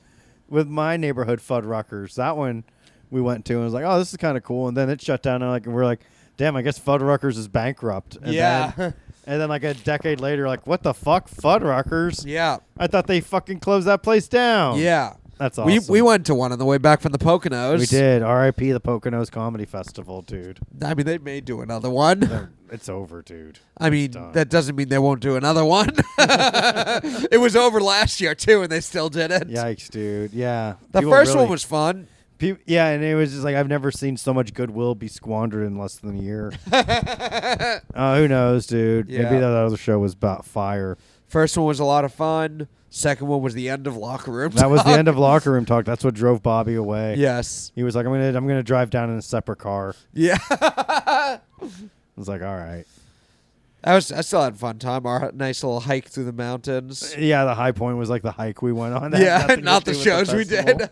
with my neighborhood Fuddruckers. That one we went to and was like, oh, this is kind of cool. And then it shut down and we're like, damn, I guess Fuddruckers is bankrupt. And Yeah. Then, and then like a decade later, like, what the fuck, Fuddruckers? Yeah. I thought they fucking closed that place down. Yeah. That's awesome. We went to one on the way back from the Poconos. We did. R.I.P. the Poconos Comedy Festival, dude. I mean, they may do another one. It's over, dude. I mean, done. that doesn't mean they won't do another one. It was over last year, too, and they still did it. Yikes, dude. Yeah. The People first really- one was fun. Yeah, and it was just like I've never seen so much goodwill be squandered in less than a year. Who knows, dude? Yeah. Maybe that other show was about fire. First one was a lot of fun. Second one was the end of locker room. That was the talk. end of locker room talk. That's what drove Bobby away. Yes. He was like, I'm gonna drive down in a separate car. Yeah. I was like, all right. I still had a fun time. Our nice little hike through the mountains. Yeah, the high point was like the hike we went on. That Yeah, had nothing to not do the with shows we festival. did.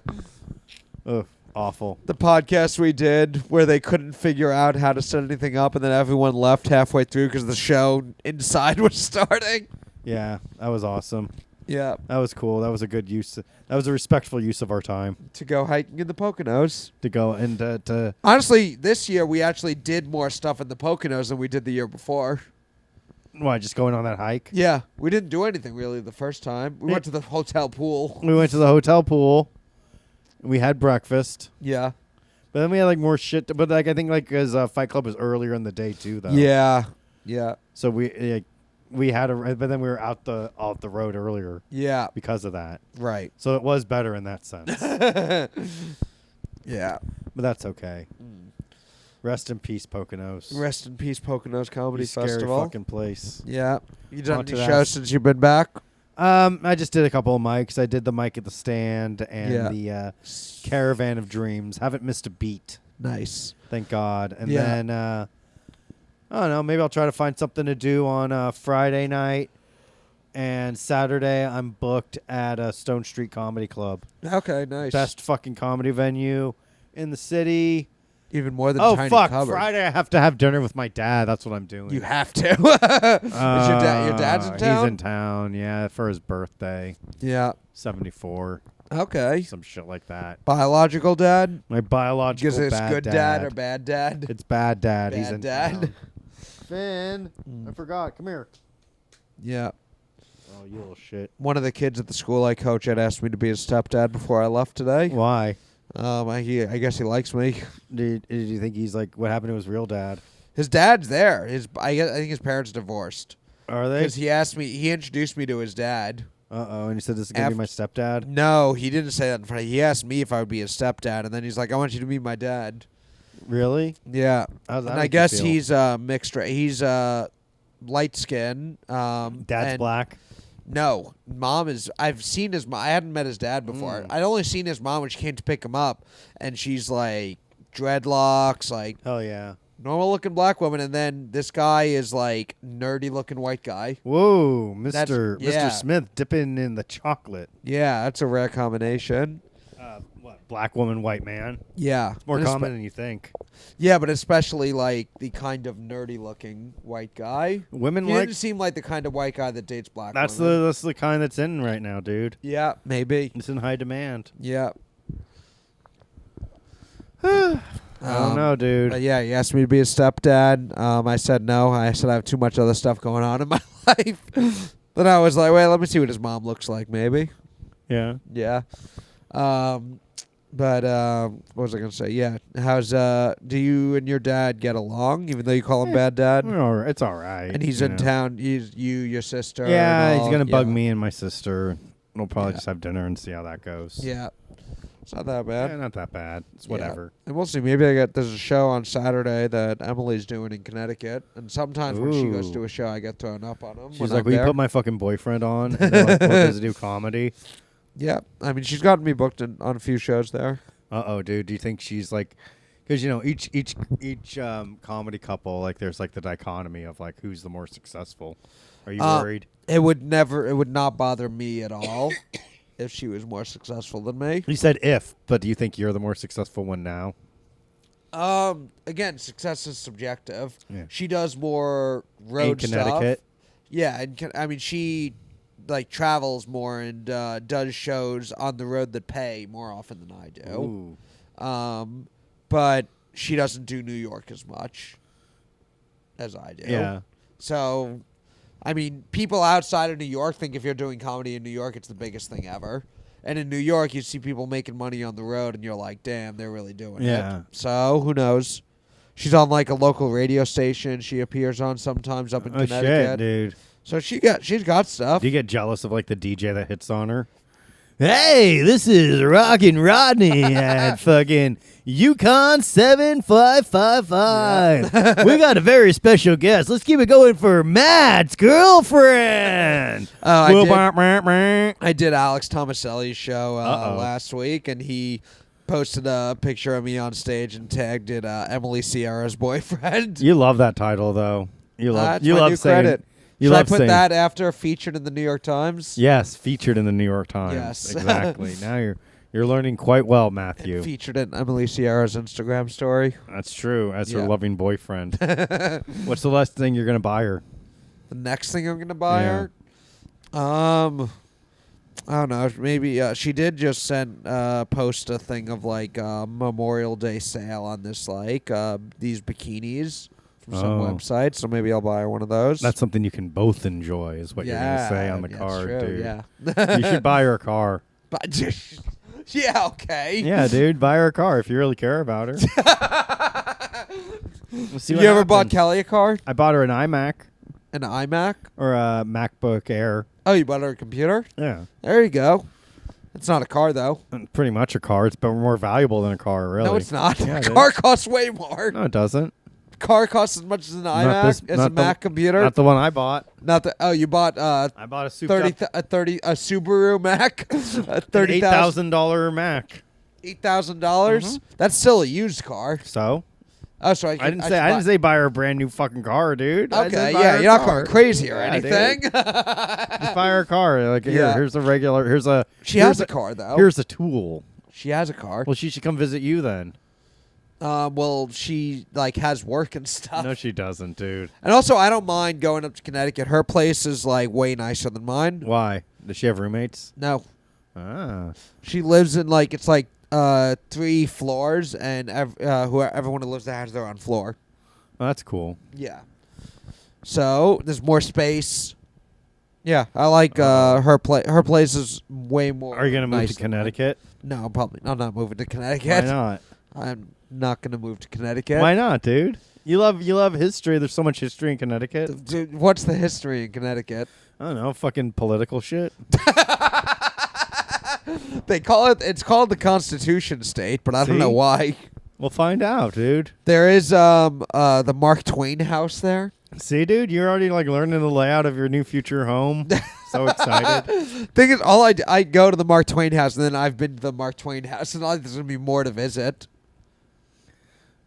Ugh, awful. The podcast we did where they couldn't figure out how to set anything up, and then everyone left halfway through because the show inside was starting. Yeah, that was awesome. Yeah. That was cool. That was a good use. That was a respectful use of our time To go hiking in the Poconos. to go and to. Honestly, this year we actually did more stuff in the Poconos than we did the year before. Why, just going on that hike? Yeah. We didn't do anything really the first time. We went to the hotel pool. We went to the hotel pool. We had breakfast. Yeah. But then we had like more shit. But like I think like because Fight Club was earlier in the day too, though. Yeah. Yeah. So we had but then we were out the road earlier Yeah. because of that. Right. So it was better in that sense. Yeah. But that's okay. Rest in peace, Poconos. Rest in peace, Poconos Comedy You scary Festival. fucking place. Yeah. You done Onto any that. shows since you've been back? I just did a couple of mics. I did the mic at the stand and Yeah. the Caravan of Dreams. Haven't missed a beat, Nice. thank God. And Yeah. then I don't know. Maybe I'll try to find something to do on Friday night. And Saturday, I'm booked at Stone Street Comedy Club. Okay, nice. Best fucking comedy venue in the city. Even more than Oh, Tiny fuck. Cupboard. Friday, I have to have dinner with my dad. That's what I'm doing. You have to. Is your dad's in town? He's in town, yeah, for his birthday. Yeah. 74. Okay. Some shit like that. Biological dad? My biological Is this bad good dad or bad dad? It's bad dad. He's Bad in dad. town. Finn, I forgot. Come here. Yeah. Oh, you little shit. One of the kids at the school I coach had asked me to be his stepdad before I left today. Why? I guess he likes me. Did you think he's like, what happened to his real dad? His dad's there. I think his parents divorced. Are they? Because he introduced me to his dad. Uh-oh. And he said, this is going to be my stepdad? No, he didn't say that in front of He asked me if I would be his stepdad, and then he's like, I want you to be my dad. Really? Yeah. How's that And I make you guess feel? he's mixed. He's light skin. Dad's and black? No, mom is. I've seen his mom. I hadn't met his dad before. I'd only seen his mom when she came to pick him up, and she's like dreadlocks, like Hell yeah. normal looking black woman, and then this guy is like nerdy looking white guy. Whoa, That's- Mr. yeah. Mr. Smith dipping in the chocolate. Yeah, that's a rare combination. What? Black woman, white man? Yeah, More And common than you think. Yeah, but especially like the kind of nerdy looking white guy. Women He like didn't seem like the kind of white guy that dates black that's women. the kind that's in right now, dude. Yeah, maybe. It's in high demand. Yeah. I don't know, dude. But yeah, he asked me to be his stepdad. I said no. I said I have too much other stuff going on in my life. Then I was like, wait, let me see what his mom looks like, maybe. Yeah. Yeah. But what was I gonna say? Yeah. How's do you and your dad get along, even though you call him bad dad? It's all right. And he's you in know. town. He's you, your sister. Yeah, and he's all. gonna bug Yeah. me and my sister. We'll probably Yeah. just have dinner and see how that goes. Yeah. It's not that bad. Yeah, not that bad. It's Yeah. whatever. And we'll see. Maybe there's a show on Saturday that Emily's doing in Connecticut, and sometimes when she goes to Ooh. a show, I get thrown up on them. She's like, will you put my fucking boyfriend on? And they're like, what does he do comedy? Yeah, I mean, she's gotten me booked on a few shows there. Uh-oh, dude. Do you think she's like... Because, you know, each comedy couple, like, there's, like, the dichotomy of, like, who's the more successful. Are you worried? It would not bother me at all if she was more successful than me. You said if, but do you think you're the more successful one now? Again, success is subjective. Yeah. She does more road In Connecticut? stuff. Yeah, and I mean, she like travels more and does shows on the road that pay more often than I do. Ooh. But she doesn't do New York as much as I do. Yeah. So, I mean, people outside of New York think if you're doing comedy in New York, it's the biggest thing ever. And in New York, you see people making money on the road, and you're like, damn, they're really doing Yeah. it. So, who knows? She's on, like, a local radio station she appears on sometimes up in Oh, Connecticut. shit, dude. So she's got stuff. Do you get jealous of, like, the DJ that hits on her? Hey, this is Rockin' Rodney at fucking Yukon 7555. We got a very special guest. Let's keep it going for Matt's girlfriend. I did Alex Tomaselli's show last week, and he posted a picture of me on stage and tagged it Emily Sierra's boyfriend. You love that title, though. You love new saying credit. Should I put that after featured in the New York Times? Yes, featured in the New York Times. Yes. Exactly. Now you're learning quite well, Matthew. And featured in Emily Sierra's Instagram story. That's true. As her loving boyfriend. What's the last thing you're going to buy her? The next thing I'm going to buy her? I don't know. Maybe she did just post a thing of like Memorial Day sale on this these bikinis from some website. So maybe I'll buy her one of those. That's something you can both enjoy, is what you're going to say on the card, true, dude. Yeah. You should buy her a car. Yeah, okay. Yeah, dude, buy her a car if you really care about her. We'll see you what ever happens. bought Kelly a car? I bought her an iMac. An iMac? Or a MacBook Air. Oh, you bought her a computer? Yeah. There you go. It's not a car, though. Pretty much a car. It's more valuable than a car, really. No, it's not. Yeah, a car costs way more. No, it doesn't. Car costs as much as an iMac, as a Mac computer. Not the one I bought. You bought I bought a Subaru Mac, a $8,000 Mac. $8,000. That's still a used car. So? Oh, so I didn't say buy her a brand new fucking car, dude. Okay, you're not going crazy or anything. Just buy her a car. Like here's a regular. She has a car though. Here's a tool. She has a car. Well, she should come visit you then. Well, she has work and stuff. No, she doesn't, dude. And also, I don't mind going up to Connecticut. Her place is way nicer than mine. Why? Does she have roommates? No. Ah. She lives in 3 floors, and everyone who lives there has their own floor. Well, that's cool. Yeah. So there's more space. Yeah, I like her place. Her place is way more. Are you gonna move to Connecticut? No, I'm not moving to Connecticut. Why not? I'm not gonna move to Connecticut. Why not, dude? You love history. There's so much history in Connecticut. Dude, what's the history in Connecticut? I don't know, fucking political shit. It's called the Constitution State, but I don't know why. We'll find out, dude. There is the Mark Twain house there. See, dude, you're already learning the layout of your new future home. So excited. Thing is, I go to the Mark Twain house, and then I've been to the Mark Twain house, and there's gonna be more to visit.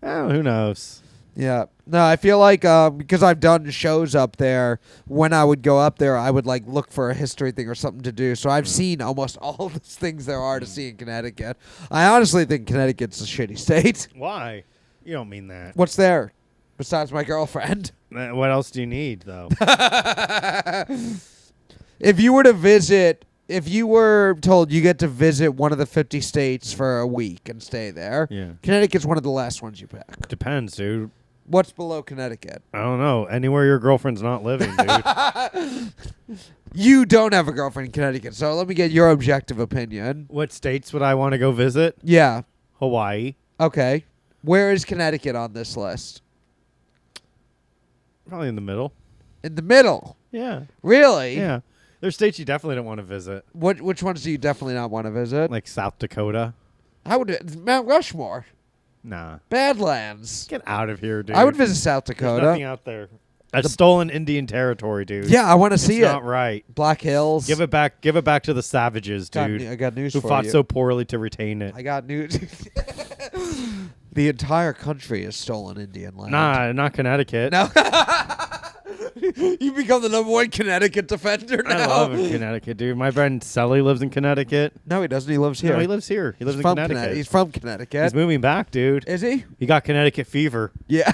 Oh, who knows? Yeah. No, I feel like because I've done shows up there, when I would go up there, I would look for a history thing or something to do. So I've seen almost all the things there are to see in Connecticut. I honestly think Connecticut's a shitty state. Why? You don't mean that. What's there besides my girlfriend? What else do you need, though? If you were told you get to visit one of the 50 states for a week and stay there, Connecticut's one of the last ones you pick. Depends, dude. What's below Connecticut? I don't know. Anywhere your girlfriend's not living, dude. You don't have a girlfriend in Connecticut, so let me get your objective opinion. What states would I want to go visit? Yeah. Hawaii. Okay. Where is Connecticut on this list? Probably in the middle. In the middle? Yeah. Really? Yeah. There's states you definitely don't want to visit. Which ones do you definitely not want to visit? Like South Dakota. I would Mount Rushmore. Nah. Badlands. Get out of here, dude. I would visit South Dakota. There's nothing out there. That's stolen Indian territory, dude. Yeah, I want to see it. It's not right. Black Hills. Give it back to the savages, dude. I got news who for fought you. so poorly to retain it. I got news. The entire country is stolen Indian land. Nah, not Connecticut. No. You become the #1 Connecticut defender now. I love Connecticut, dude. My friend Sully lives in Connecticut. No, he doesn't. He lives here. No, he lives here. He lives in from Connecticut. He's from Connecticut. He's moving back, dude. Is he? He got Connecticut fever. Yeah.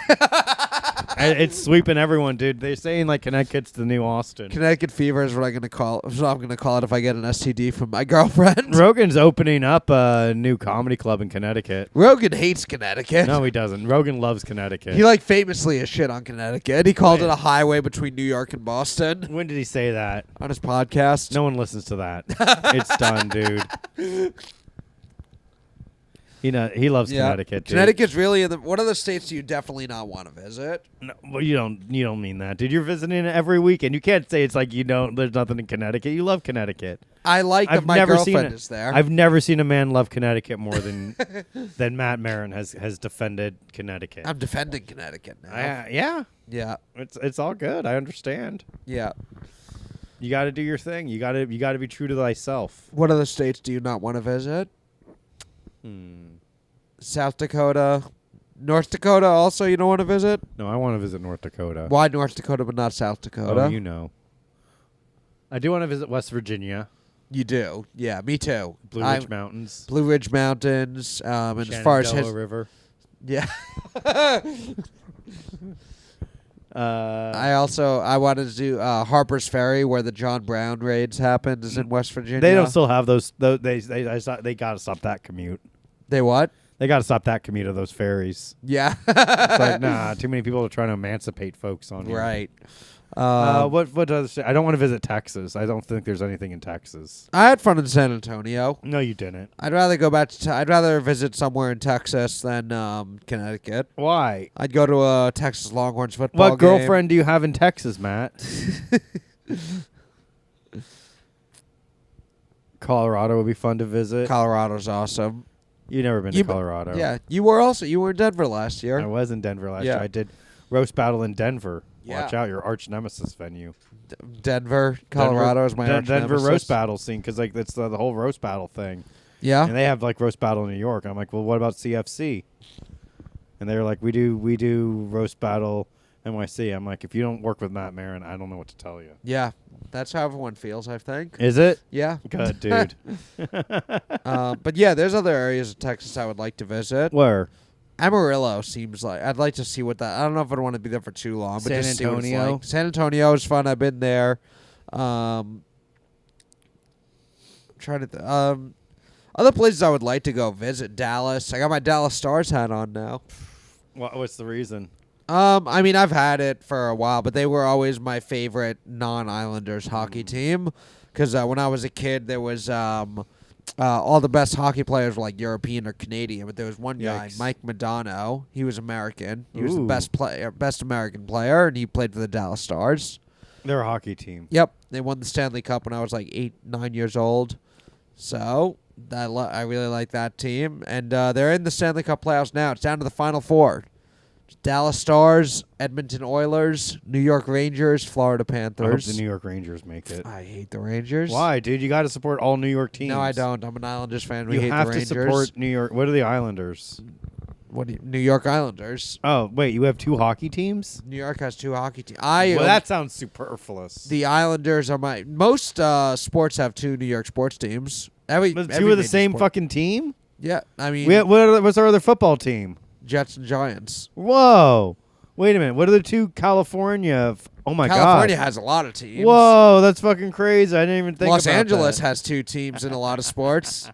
It's sweeping everyone, dude. They're saying Connecticut's the new Austin. Connecticut fever is what I'm gonna call it. I'm gonna call it if I get an STD from my girlfriend. Rogan's opening up a new comedy club in Connecticut. Rogan hates Connecticut. No, he doesn't. Rogan loves Connecticut. He famously is shit on Connecticut. He called it a highway between New York and Boston. When did he say that? On his podcast. No one listens to that. It's done, dude. He loves Connecticut. Dude. Connecticut's really in the. What other states do you definitely not want to visit? No, well, you don't mean that, dude. You're visiting it every weekend. You can't say it's like you don't. There's nothing in Connecticut. You love Connecticut. I like that my girlfriend is there. I've never seen a man love Connecticut more than than Matt Maran has defended Connecticut. I'm defending Connecticut now. Yeah. Yeah. It's all good. I understand. Yeah. You got to do your thing. You got to be true to thyself. What other states do you not want to visit? South Dakota, North Dakota. Also, you don't want to visit. No, I want to visit North Dakota. Why North Dakota but not South Dakota? Oh, you know. I do want to visit West Virginia. You do, yeah, me too. Blue Ridge Mountains. Blue Ridge Mountains. And as far as River. Yeah. I I wanted to do Harper's Ferry, where the John Brown raids happened, is in West Virginia. They don't still have those. They got to stop that commute. They what? They got to stop that commute of those ferries. Yeah. It's like, nah, too many people are trying to emancipate folks on here. Right. What other state? I don't want to visit Texas. I don't think there's anything in Texas. I had fun in San Antonio. No, you didn't. I'd rather go back to. I'd rather visit somewhere in Texas than Connecticut. Why? I'd go to a Texas Longhorns football What game. girlfriend do you have in Texas, Matt? Colorado would be fun to visit. Colorado's awesome. You've never been to Colorado. Yeah, you were in Denver last year. I was in Denver last year. Yeah. I did roast battle in Denver. Yeah. Watch out, your arch nemesis venue. Denver, Colorado is my arch Denver nemesis. roast battle scene, because like that's the whole roast battle thing. Yeah. And they have like roast battle in New York. I'm like, well, what about CFC? And they're like, we do roast battle NYC. I'm like, if you don't work with Matt Maran, I don't know what to tell you. Yeah, that's how everyone feels, I think. Is it? Yeah. Good, dude. But yeah, there's other areas of Texas I would like to visit. Where? Amarillo seems like I'd like to see what that. I don't know if I'd want to be there for too long, but San just see what it's Antonio? like. San Antonio is fun. I've been there. Trying to. Other places I would like to go visit. Dallas. I got my Dallas Stars hat on now. What's the reason? I mean, I've had it for a while, but they were always my favorite non-Islanders hockey team. Because when I was a kid, there was all the best hockey players were like European or Canadian, but there was one guy, Yikes. Mike Modano. He was American. He was the Ooh. best American player, and he played for the Dallas Stars. They're a hockey team. Yep, they won the Stanley Cup when I was like 8, 9 years old. So I really like that team, and they're in the Stanley Cup playoffs now. It's down to the Final Four. Dallas Stars, Edmonton Oilers, New York Rangers, Florida I hope Panthers. the New York Rangers make it. I hate the Rangers. Why, dude? You got to support all New York teams. No, I don't. I'm an Islanders fan. We You hate have the to Rangers. support New York. What are the Islanders? New York Islanders. Oh, wait, you have two hockey teams? New York has 2 hockey teams. Well, that sounds superfluous. The Islanders are my most sports have 2 New York sports teams. Every But every two of the major same sport. fucking team? Yeah, I mean What's our other football team? Jets and Giants. Whoa. Wait a minute. What are the two California? Oh, my California God. has a lot of teams. Whoa, that's fucking crazy. I didn't even think Los about Angeles that. has 2 teams in a lot of sports.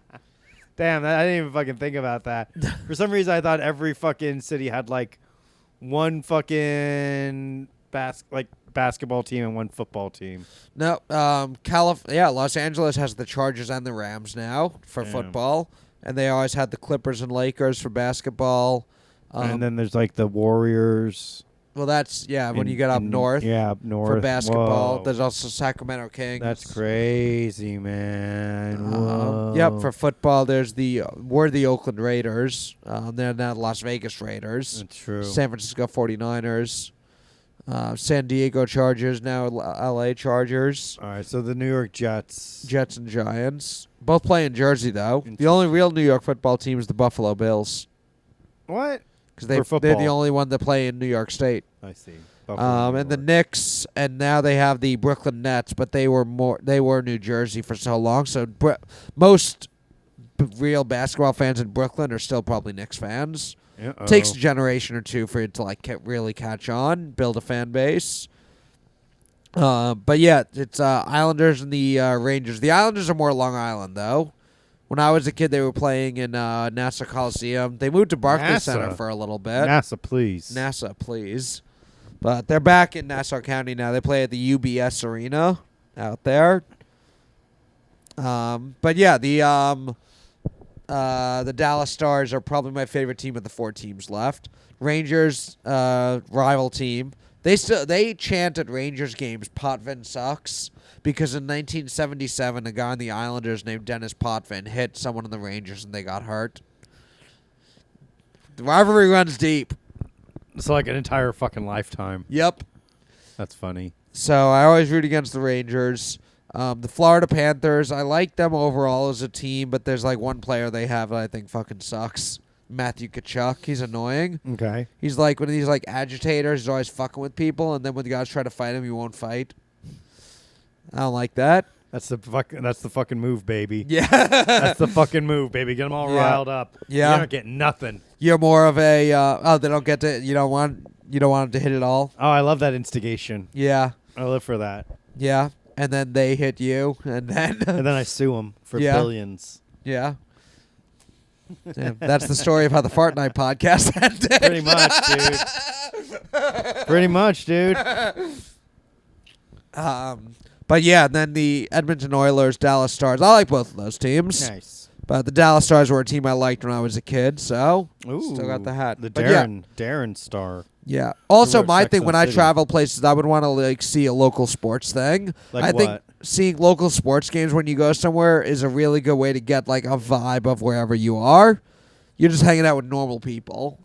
Damn, I didn't even fucking think about that. For some reason, I thought every fucking city had like one fucking basketball team and one football team. No, Los Angeles has the Chargers and the Rams now for Damn. football, and they always had the Clippers and Lakers for basketball. And then there's like the Warriors. Well, that's when you get up north. Yeah, up north. For basketball. Whoa. There's also Sacramento Kings. That's crazy, man. Whoa. Yep, for football, we're the Oakland Raiders. They're now Las Vegas Raiders. That's true. San Francisco 49ers. San Diego Chargers, now LA Chargers. All right, so the New York Jets. Jets and Giants. Both play in Jersey, though. The only real New York football team is the Buffalo Bills. What? Because For they're the football. only one that play in New York State. I see. And the Knicks, and now they have the Brooklyn Nets, but they were New Jersey for so long. So most real basketball fans in Brooklyn are still probably Knicks fans. Uh-oh. Takes a generation or two for it to really catch on, build a fan base. But yeah, it's Islanders and the Rangers. The Islanders are more Long Island though. When I was a kid, they were playing in Nassau Coliseum. They moved to Barclays Center for a little bit. NASA, please. NASA, please. But they're back in Nassau County now. They play at the UBS Arena out there. But yeah, the The Dallas Stars are probably my favorite team of the 4 teams left. Rangers, rival team. They chant at Rangers games, Potvin sucks, because in 1977, a guy on the Islanders named Dennis Potvin hit someone on the Rangers and they got hurt. The rivalry runs deep. It's like an entire fucking lifetime. Yep. That's funny. So I always root against the Rangers. The Florida Panthers, I like them overall as a team, but there's like one player they have that I think fucking sucks. Matthew Tkachuk. He's annoying. Okay. He's like one of these like agitators. He's always fucking with people, and then when the guys try to fight him, he won't fight. I don't like that. That's the fucking move, baby. Yeah. That's the fucking move, baby. Get them all riled up. Yeah. You don't get nothing. You're more of a they don't get to you don't want them to hit it all. Oh, I love that instigation. Yeah. I live for that. Yeah. And then they hit you, and then And then I sue them for Yeah. billions. yeah. Damn, that's the story of how the Fart Night podcast ended. Pretty much, dude. Pretty much, dude. But yeah, and then the Edmonton Oilers, Dallas Stars. I like both of those teams. Nice. But the Dallas Stars were a team I liked when I was a kid, so Ooh, still got the hat. The But Darren Star. yeah. Also, wrote my Sex thing and when the I City. travel places, I would want to like see a local sports thing. Like I think what? seeing local sports games when you go somewhere is a really good way to get like a vibe of wherever you are. You're just hanging out with normal people.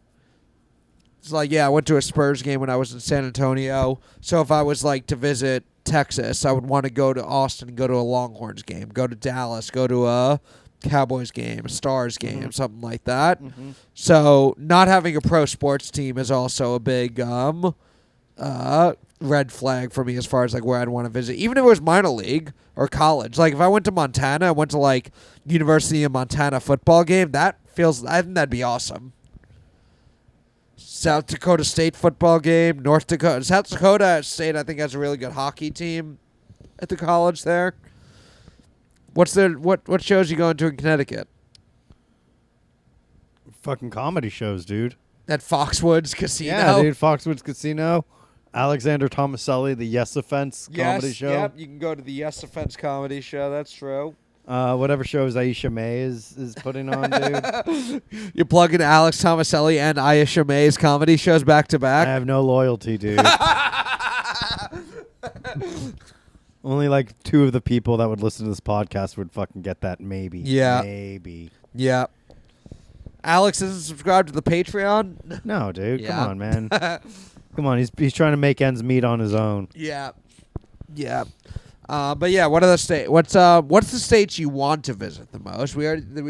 It's like, yeah, I went to a Spurs game when I was in San Antonio. So if I was like to visit Texas, I would want to go to Austin and go to a Longhorns game, go to Dallas, go to a Cowboys game, a Stars game, something like that. Mm-hmm. So not having a pro sports team is also a big red flag for me as far as like where I'd want to visit, even if it was minor league or college. Like if I went to Montana, I went to like University of Montana football game. I think that'd be awesome. South Dakota State football game, South Dakota State I think has a really good hockey team at the college there. What shows you going to in Connecticut? Fucking comedy shows, dude. At Foxwoods Casino. Yeah, dude. Foxwoods Casino. Alexander Tomaselli, the Yes Offense comedy show. Yep, you can go to the Yes Offense comedy show. That's true. Whatever shows Aisha May is putting on, dude. You're plugging Alex Tomaselli and Aisha May's comedy shows back to I back. have no loyalty, dude. Only like 2 of the people that would listen to this podcast would fucking get that, maybe. Yeah. Maybe. Yeah. Alex isn't subscribed to the Patreon. No, dude. Yeah. Come on, man. Come on. He's trying to make ends meet on his own. Yeah. Yeah. But yeah, what are the what's the states you want to visit the most? We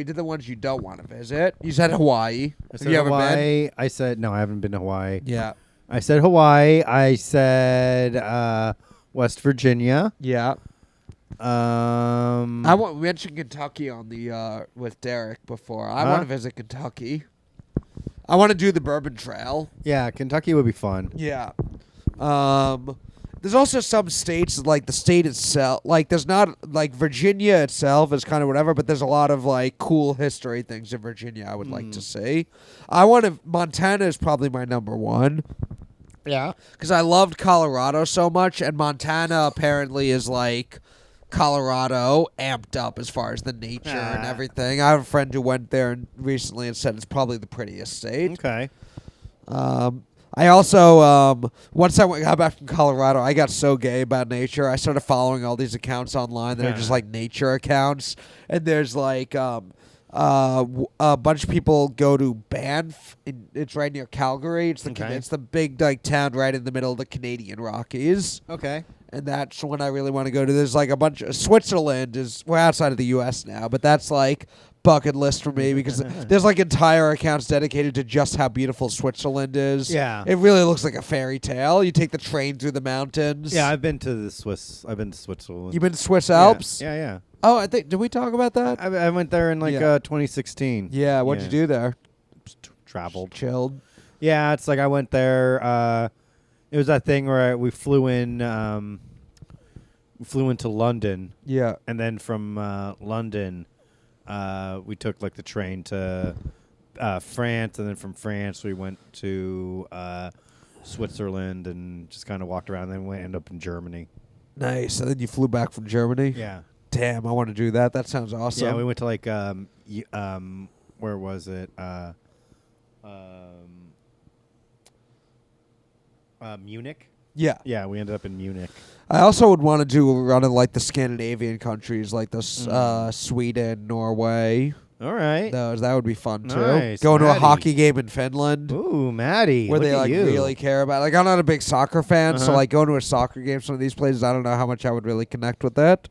did the ones you don't want to visit. You said Hawaii. I Have said you ever Hawaii. been? I said no. I haven't been to Hawaii. Yeah. I said Hawaii. I said West Virginia. Yeah. I We mentioned Kentucky on the with Derek before. I Huh? want to visit Kentucky. I want to do the Bourbon Trail. Yeah, Kentucky would be fun. Yeah. There's also some states like the state itself. Like there's not like Virginia itself is kind of whatever, but there's a lot of like cool history things in Virginia I would like to see. Montana is probably my number one. Yeah. Because I loved Colorado so much, and Montana apparently is like Colorado amped up as far as the nature and everything. I have a friend who went there recently and said it's probably the prettiest state. Okay. I also, once I got back from Colorado, I got so gay about nature. I started following all these accounts online that are just like nature accounts. And there's like a bunch of people go to Banff. It's right near Calgary. It's the big like town right in the middle of the Canadian Rockies. Okay. And that's one I really want to go to. There's like a bunch of Switzerland we're outside of the U.S. now, but that's like bucket list for me because there's like entire accounts dedicated to just how beautiful Switzerland is. Yeah. It really looks like a fairy tale. You take the train through the mountains. Yeah, I've been to Switzerland. You've been to Swiss Alps? Yeah. Oh, did we talk about that? I went there in like 2016. Yeah, what'd you do there? Traveled. Chilled. Yeah, it's like I went there. It was that thing where we flew into London. Yeah. And then from London, we took like the train to France, and then from France we went to Switzerland and just kind of walked around. And then we ended up in Germany. Nice. And then you flew back from Germany? Yeah. Damn, I want to do that. That sounds awesome. Yeah, we went to like where was it? Munich. Yeah. Yeah, we ended up in Munich. I also would want to do a run in like the Scandinavian countries, like the Sweden, Norway. All right. That would be fun too. Nice, Going to a Maddie. hockey game in Finland. Ooh, Maddie. Where look they at like you. really care about. Like I'm not a big soccer fan, so Uh-huh. like going to a soccer game, some of these places, I don't know how much I would really connect with it.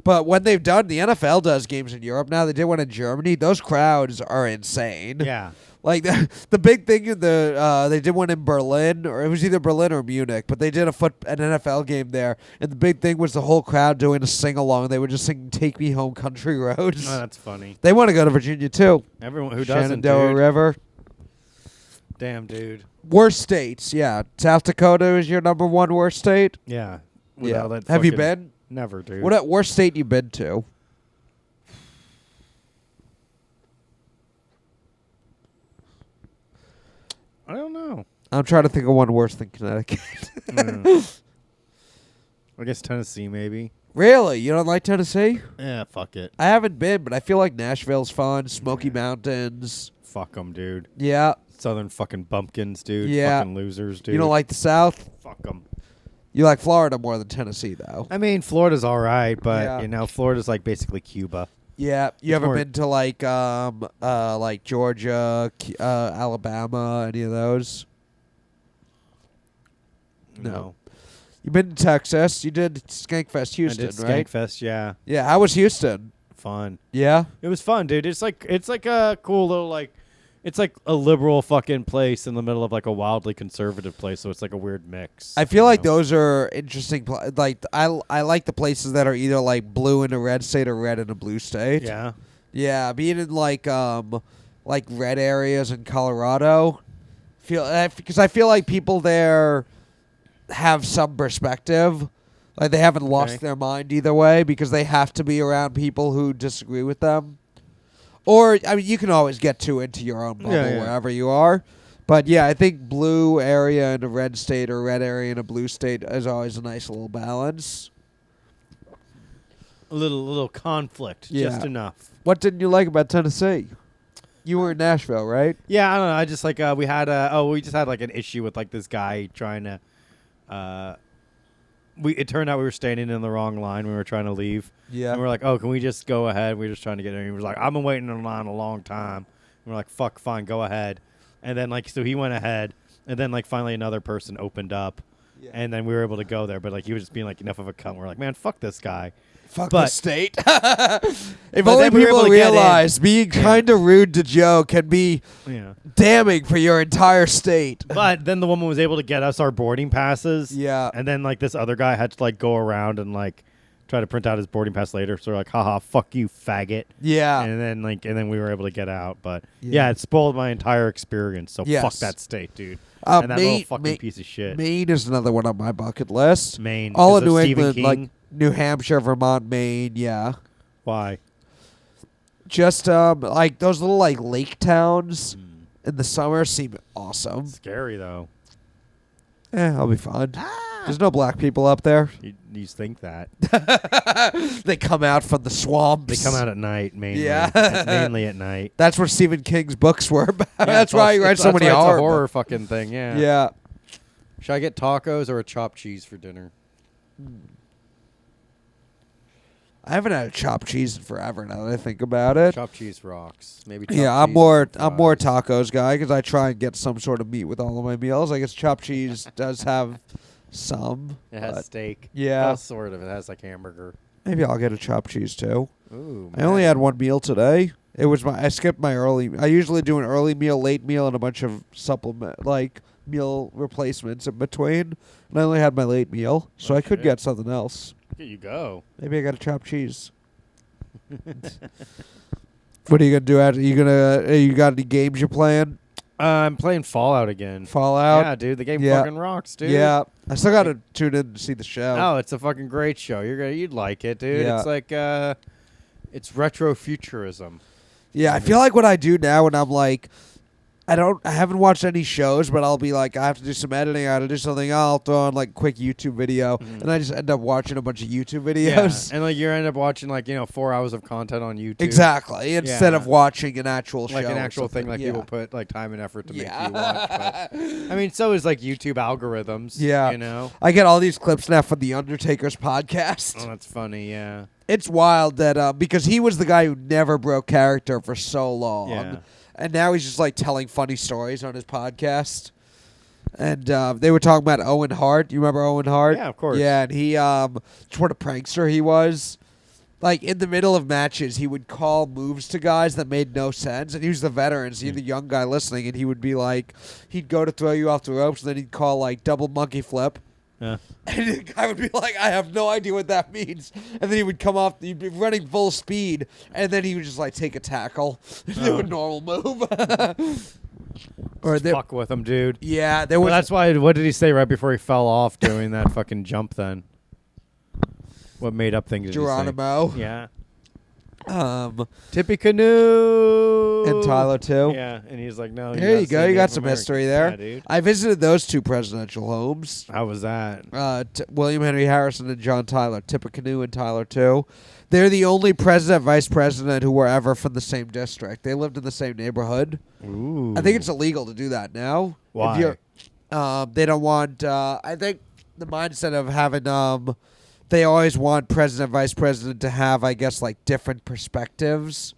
But when they've done, the NFL does games in Europe now. They did one in Germany. Those crowds are insane. Yeah. Like the big thing in they did one in Berlin, or it was either Berlin or Munich, but they did an NFL game there, and the big thing was the whole crowd doing a sing along. They were just singing "Take Me Home, Country Roads." Oh, that's funny. They want to go to Virginia too. Everyone who doesn't, Shenandoah dude. River. Damn, dude. Worst states, yeah. South Dakota is your number one worst state. Yeah. Yeah. With all that Have you fucking- been? Never, dude. What worst state you been to? I don't know. I'm trying to think of one worse than Connecticut. I guess Tennessee, maybe. Really? You don't like Tennessee? Yeah, fuck it. I haven't been, but I feel like Nashville's fun. Smoky Mountains. Fuck them, dude. Yeah. Southern fucking bumpkins, dude. Yeah. Fucking losers, dude. You don't like the South? Fuck them. You like Florida more than Tennessee, though. I mean, Florida's all right, but, Yeah. you know, Florida's like basically Cuba. Yeah. You It's ever more- been to like Georgia, Alabama, any of those? No. You been to Texas? You did Skankfest Houston, I did right? Skankfest, yeah. Yeah. How was Houston? Fun. Yeah. It was fun, dude. It's like a cool little like it's like a liberal fucking place in the middle of like a wildly conservative place, so it's like a weird mix. I feel you like know? those are interesting. Like I like the places that are either like blue in a red state or red in a blue state. Yeah. Yeah, being in like red areas in Colorado, because I feel like people there have some perspective. Like they haven't lost their mind either way because they have to be around people who disagree with them. Or I mean, you can always get too into your own bubble wherever you are. But yeah, I think blue area in a red state or red area in a blue state is always a nice little balance. A little conflict, Yeah. just enough. What didn't you like about Tennessee? You were in Nashville, right? Yeah, I don't know. I just like we just had like an issue with like this guy trying to it turned out we were standing in the wrong line when we were trying to leave. Yeah. And we're like, "Oh, can we just go ahead?" We were just trying to get in. He was like, "I've been waiting in line a long time." And we're like, "Fuck, fine, go ahead." And then like so he went ahead, and then like finally another person opened up. Yeah. And then we were able to go there, but like he was just being like enough of a cunt. We're like, "Man, fuck this guy." Fuck But- the state. If But only then we were able people to get in. realize being kind of rude to Joe can be Yeah. damning for your entire state. But then the woman was able to get us our boarding passes. Yeah. And then like this other guy had to like go around and like try to print out his boarding pass later. So we're like, haha, fuck you, faggot. Yeah. And then we were able to get out. But Yeah. yeah, it spoiled my entire experience. So Yes. fuck that state, dude. And that little fucking piece of shit. Maine is another one on my bucket list. Maine. All of 'cause New Stephen England, King? like New Hampshire, Vermont, Maine, yeah. Why? Just like those little like lake towns in the summer seem awesome. Scary though. I'll be fine. There's no black people up there. You think that. They come out from the swamps. They come out at night mainly. Yeah. Mainly at night. That's where Stephen King's books were about. Yeah, That's it's why all- he writes so that's many why it's horror a horror books. fucking thing, yeah. Yeah. Should I get tacos or a chopped cheese for dinner? I haven't had a chopped cheese in forever now that I think about it. Chopped cheese rocks. Maybe chopped Yeah, I'm cheese more and I'm more fries. tacos guy because I try and get some sort of meat with all of my meals. I guess chopped cheese does have some. It has but steak. Yeah. Well, sort of. It has like hamburger. maybe I'll get a chopped cheese too. Ooh. I only had one meal today. It was I skipped my early. I usually do an early meal, late meal, and a bunch of supplement like meal replacements in between. And I only had my late meal, so Oh, I could shit. get something else. Here you go. Maybe I got a chopped cheese. What are you gonna do? You got any games you're playing? I'm playing Fallout again. Fallout. Yeah, dude. The game Yeah. fucking rocks, dude. Yeah, I still got to tune in to see the show. Oh, it's a fucking great show. You'd like it, dude. Yeah. It's like it's retro futurism. Yeah, I feel like what I do now when I'm like, I haven't watched any shows, but I'll be like, I have to do some editing, I have to do something, I'll throw on like a quick YouTube video, and I just end up watching a bunch of YouTube videos. Yeah. And like you end up watching like 4 hours of content on YouTube. Exactly. Instead of watching an actual show. Like an actual thing like people put like time and effort to make you watch. But I mean, so is like YouTube algorithms. Yeah. You know? I get all these clips now from The Undertaker's podcast. Oh, that's funny, yeah. It's wild that because he was the guy who never broke character for so long. Yeah. And now he's just like telling funny stories on his podcast. And they were talking about Owen Hart. You remember Owen Hart? Yeah, of course. Yeah, and he what a prankster he was. Like in the middle of matches, he would call moves to guys that made no sense. And he was the veteran, so you're the young guy listening, and he would be like, he'd go to throw you off the ropes, and then he'd call like double monkey flip. Yeah. And the guy would be like, I have no idea what that means. And then he would come off, he'd be running full speed, and then he would just like take a tackle, do a normal move. Or fuck with him, dude. Yeah, there was. Well, that's why. What did he say right before he fell off doing that fucking jump? Then, what made up thing did Geronimo. he say? Yeah. Tippy Canoe and Tyler too. Yeah, and he's like, no. There you go. You got some history there. Yeah, dude. I visited those two presidential homes. How was that? William Henry Harrison and John Tyler. Tippecanoe and Tyler too. They're the only president, vice president who were ever from the same district. They lived in the same neighborhood. Ooh. I think it's illegal to do that now. Why? They don't want. I think the mindset of having. They always want president, vice president to have, I guess, like different perspectives.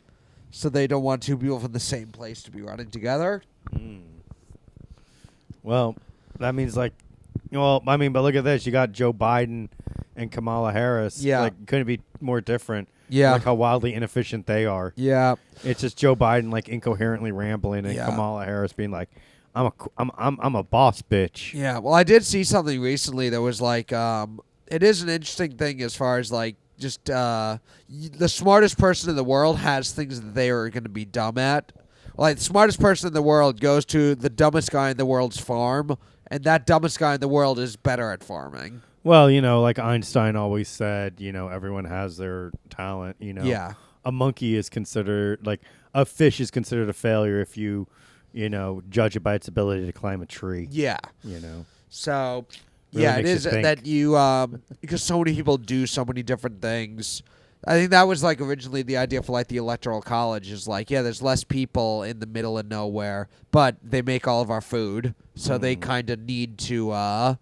So they don't want two people from the same place to be running together. Well, that means like, but look at this. You got Joe Biden and Kamala Harris. Yeah. Like, couldn't be more different. Yeah. Like how wildly inefficient they are. Yeah. It's just Joe Biden like incoherently rambling and Kamala Harris being like, I'm a boss bitch. Yeah. Well, I did see something recently that was like, it is an interesting thing as far as like just the smartest person in the world has things that they are going to be dumb at. Like the smartest person in the world goes to the dumbest guy in the world's farm, and that dumbest guy in the world is better at farming. Well, like Einstein always said, everyone has their talent, Yeah. A monkey is considered, like, a fish is considered a failure if you, judge it by its ability to climb a tree. Yeah. So, really yeah, it makes you is think. that you, because so many people do so many different things. I think that was, like, originally the idea for, like, the Electoral College is, like, yeah, there's less people in the middle of nowhere, but they make all of our food, so they kind of need to,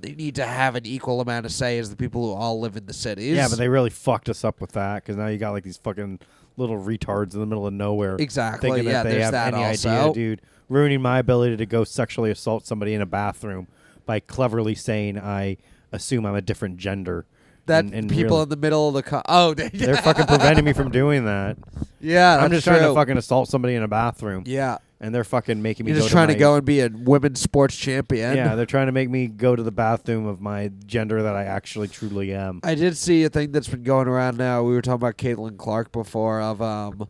they need to have an equal amount of say as the people who all live in the cities. Yeah, but they really fucked us up with that because now you got like these fucking little retards in the middle of nowhere. Exactly. Thinking Yeah, that they there's have that any also. idea, dude. Ruining my ability to go sexually assault somebody in a bathroom by cleverly saying I assume I'm a different gender. That and people really, in the middle of the they're fucking preventing me from doing that. Yeah, I'm that's just trying to true. fucking assault somebody in a bathroom. Yeah. And they're fucking making me You're go just trying to my, go and be a women's sports champion. Yeah, they're trying to make me go to the bathroom of my gender that I actually truly am. I did see a thing that's been going around now. We were talking about Caitlin Clark before of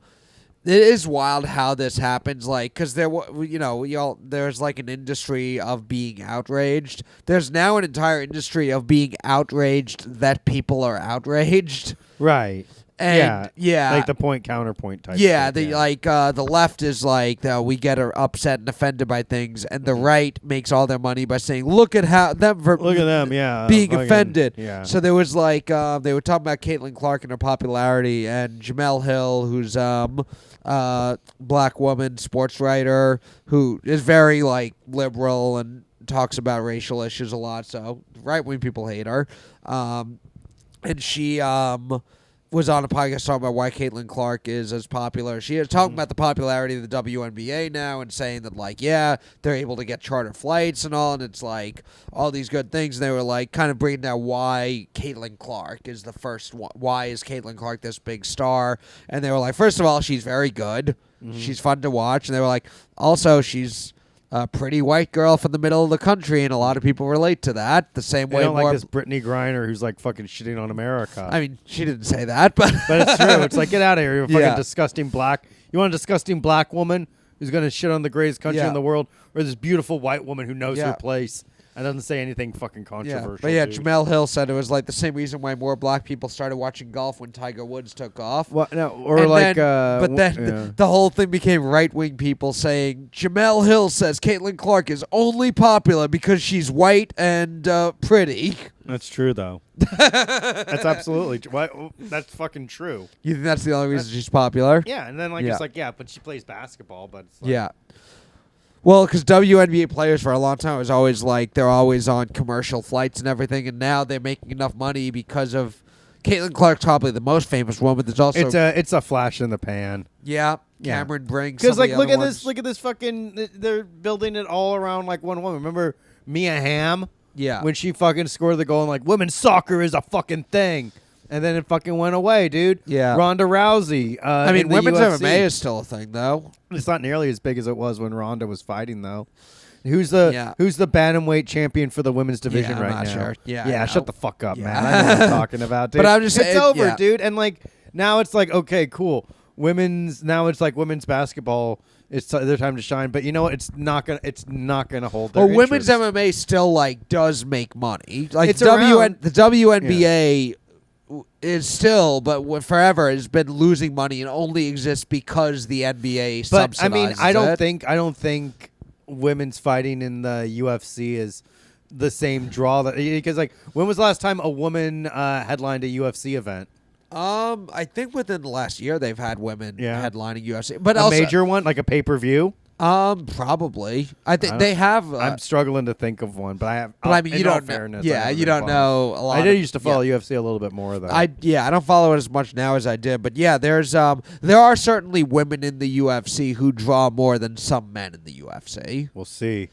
it is wild how this happens, like, because there's like an industry of being outraged. There's now an entire industry of being outraged that people are outraged. Right. And yeah, like the point counterpoint type. Yeah, shit, the left is like we get upset and offended by things, and the right makes all their money by saying, "Look at them, yeah, being fucking, offended." Yeah. So there was like they were talking about Caitlin Clark and her popularity, and Jamel Hill, who's black woman sports writer who is very like liberal and talks about racial issues a lot. So right wing people hate her, and she was on a podcast talking about why Caitlin Clark is as popular. She is talking about the popularity of the WNBA now and saying that, like, yeah, they're able to get charter flights and all, and it's, like, all these good things. And they were, like, kind of bringing down why Caitlin Clark is the first one. Why is Caitlin Clark this big star? And they were like, first of all, she's very good. She's fun to watch. And they were like, also, she's a pretty white girl from the middle of the country, and a lot of people relate to that the same way. They don't like this Brittany Griner who's like fucking shitting on America. I mean, she didn't say that, but it's true. It's like, get out of here, you fucking Yeah. disgusting black. You want a disgusting black woman who's gonna shit on the greatest country Yeah. in the world, or this beautiful white woman who knows Yeah. her place? It doesn't say anything fucking controversial. But yeah, dude. Jamel Hill said it was like the same reason why more black people started watching golf when Tiger Woods took off. What? No, or And like, then, but then the whole thing became right-wing people saying Jamel Hill says Caitlin Clark is only popular because she's white and pretty. That's true though. That's absolutely true. That's fucking true. You think that's the only reason she's popular? Yeah, and then like Yeah. it's like but she plays basketball, but it's like, Yeah. Well, because WNBA players for a long time was always like they're always on commercial flights and everything, and now they're making enough money because of Caitlin Clark's probably the most famous woman. There's also it's a flash in the pan. Yeah. Yeah. Cameron brings Because like look look at this fucking they're building it all around like one woman. Remember Mia Hamm? Yeah. When she fucking scored the goal and like women's soccer is a fucking thing. And then it fucking went away, dude. Yeah. Ronda Rousey. I mean, in the women's UFC. MMA is still a thing, though. It's not nearly as big as it was when Ronda was fighting, though. Who's the Yeah. bantamweight champion for the women's division I'm right not now? sure. Yeah, I yeah. know. Shut the fuck up, Yeah. man. I know what I'm talking about, dude. But I'm just it's saying, over, yeah. dude. And like now it's like okay, cool. Now it's like women's basketball. It's their time to shine. But you know what? It's not gonna hold. Their Well, women's interest. MMA still like does make money. Like It's around. the WNBA is still, but forever has been losing money and only exists because the NBA But subsidizes I mean, I don't it. think women's fighting in the UFC is the same draw that because like when was the last time a woman headlined a UFC event? I think within the last year they've had women Yeah. headlining UFC, but A also major one, like a pay-per-view? probably. I think they have. I'm struggling to think of one, but I have. but I mean, in you all don't know. fairness, I Yeah, haven't you been don't know a lot. I did of- used to follow yeah. UFC a little bit more though. I don't follow it as much now as I did, but yeah, there are certainly women in the UFC who draw more than some men in the UFC. We'll see.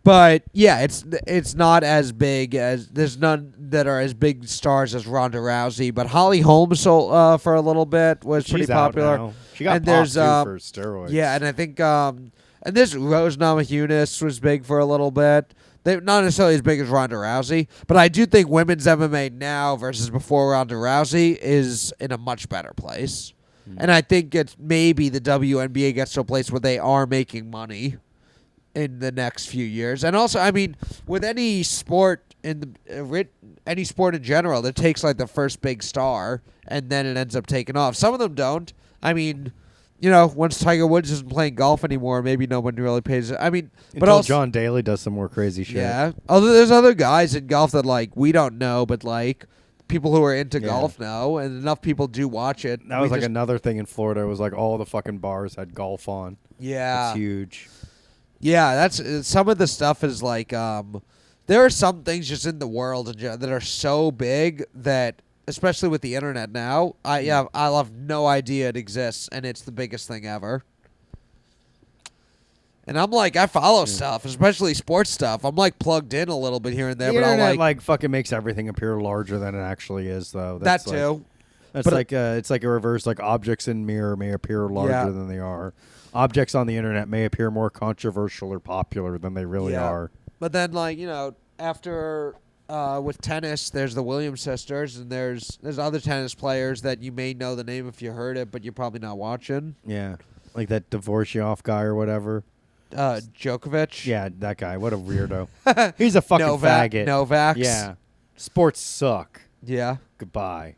But yeah, it's not as big as there's none that are as big stars as Ronda Rousey. But Holly Holmes for a little bit was She's pretty out popular. now. She got And popped there's, too for steroids. Yeah, and I think and this Rose Namajunas was big for a little bit. They not necessarily as big as Ronda Rousey, but I do think women's MMA now versus before Ronda Rousey is in a much better place. And I think it's maybe the WNBA gets to a place where they are making money in the next few years. And also, I mean, with any sport any sport in general, that takes like the first big star and then it ends up taking off. Some of them don't. I mean, you know, once Tiger Woods isn't playing golf anymore, maybe no one really pays it. I mean, but Until also John Daly does some more crazy shit. yeah. Although there's other guys in golf that like we don't know, but like people who are into Yeah. golf know, and enough people do watch it. That was like another thing in Florida. It was like all the fucking bars had golf on. yeah. It's huge. Yeah, that's some of the stuff is like there are some things just in the world that are so big that especially with the internet now, I have no idea it exists and it's the biggest thing ever. And I'm like, I follow stuff, especially sports stuff. I'm like plugged in a little bit here and there, The but I'll internet like fucking makes everything appear larger than it actually is, though. that That's like, too. That's But- like it's like a reverse. Like objects in mirror may appear larger Yeah. than they are. Objects on the internet may appear more controversial or popular than they really Yeah. are. But then, like, you know, after with tennis, there's the Williams sisters, and there's other tennis players that you may know the name if you heard it, but you're probably not watching. Yeah, like that Dvorshioff guy or whatever. Djokovic. Yeah, that guy. What a weirdo. He's a fucking Novak. faggot. Novak. Yeah. Sports suck. Yeah. Goodbye.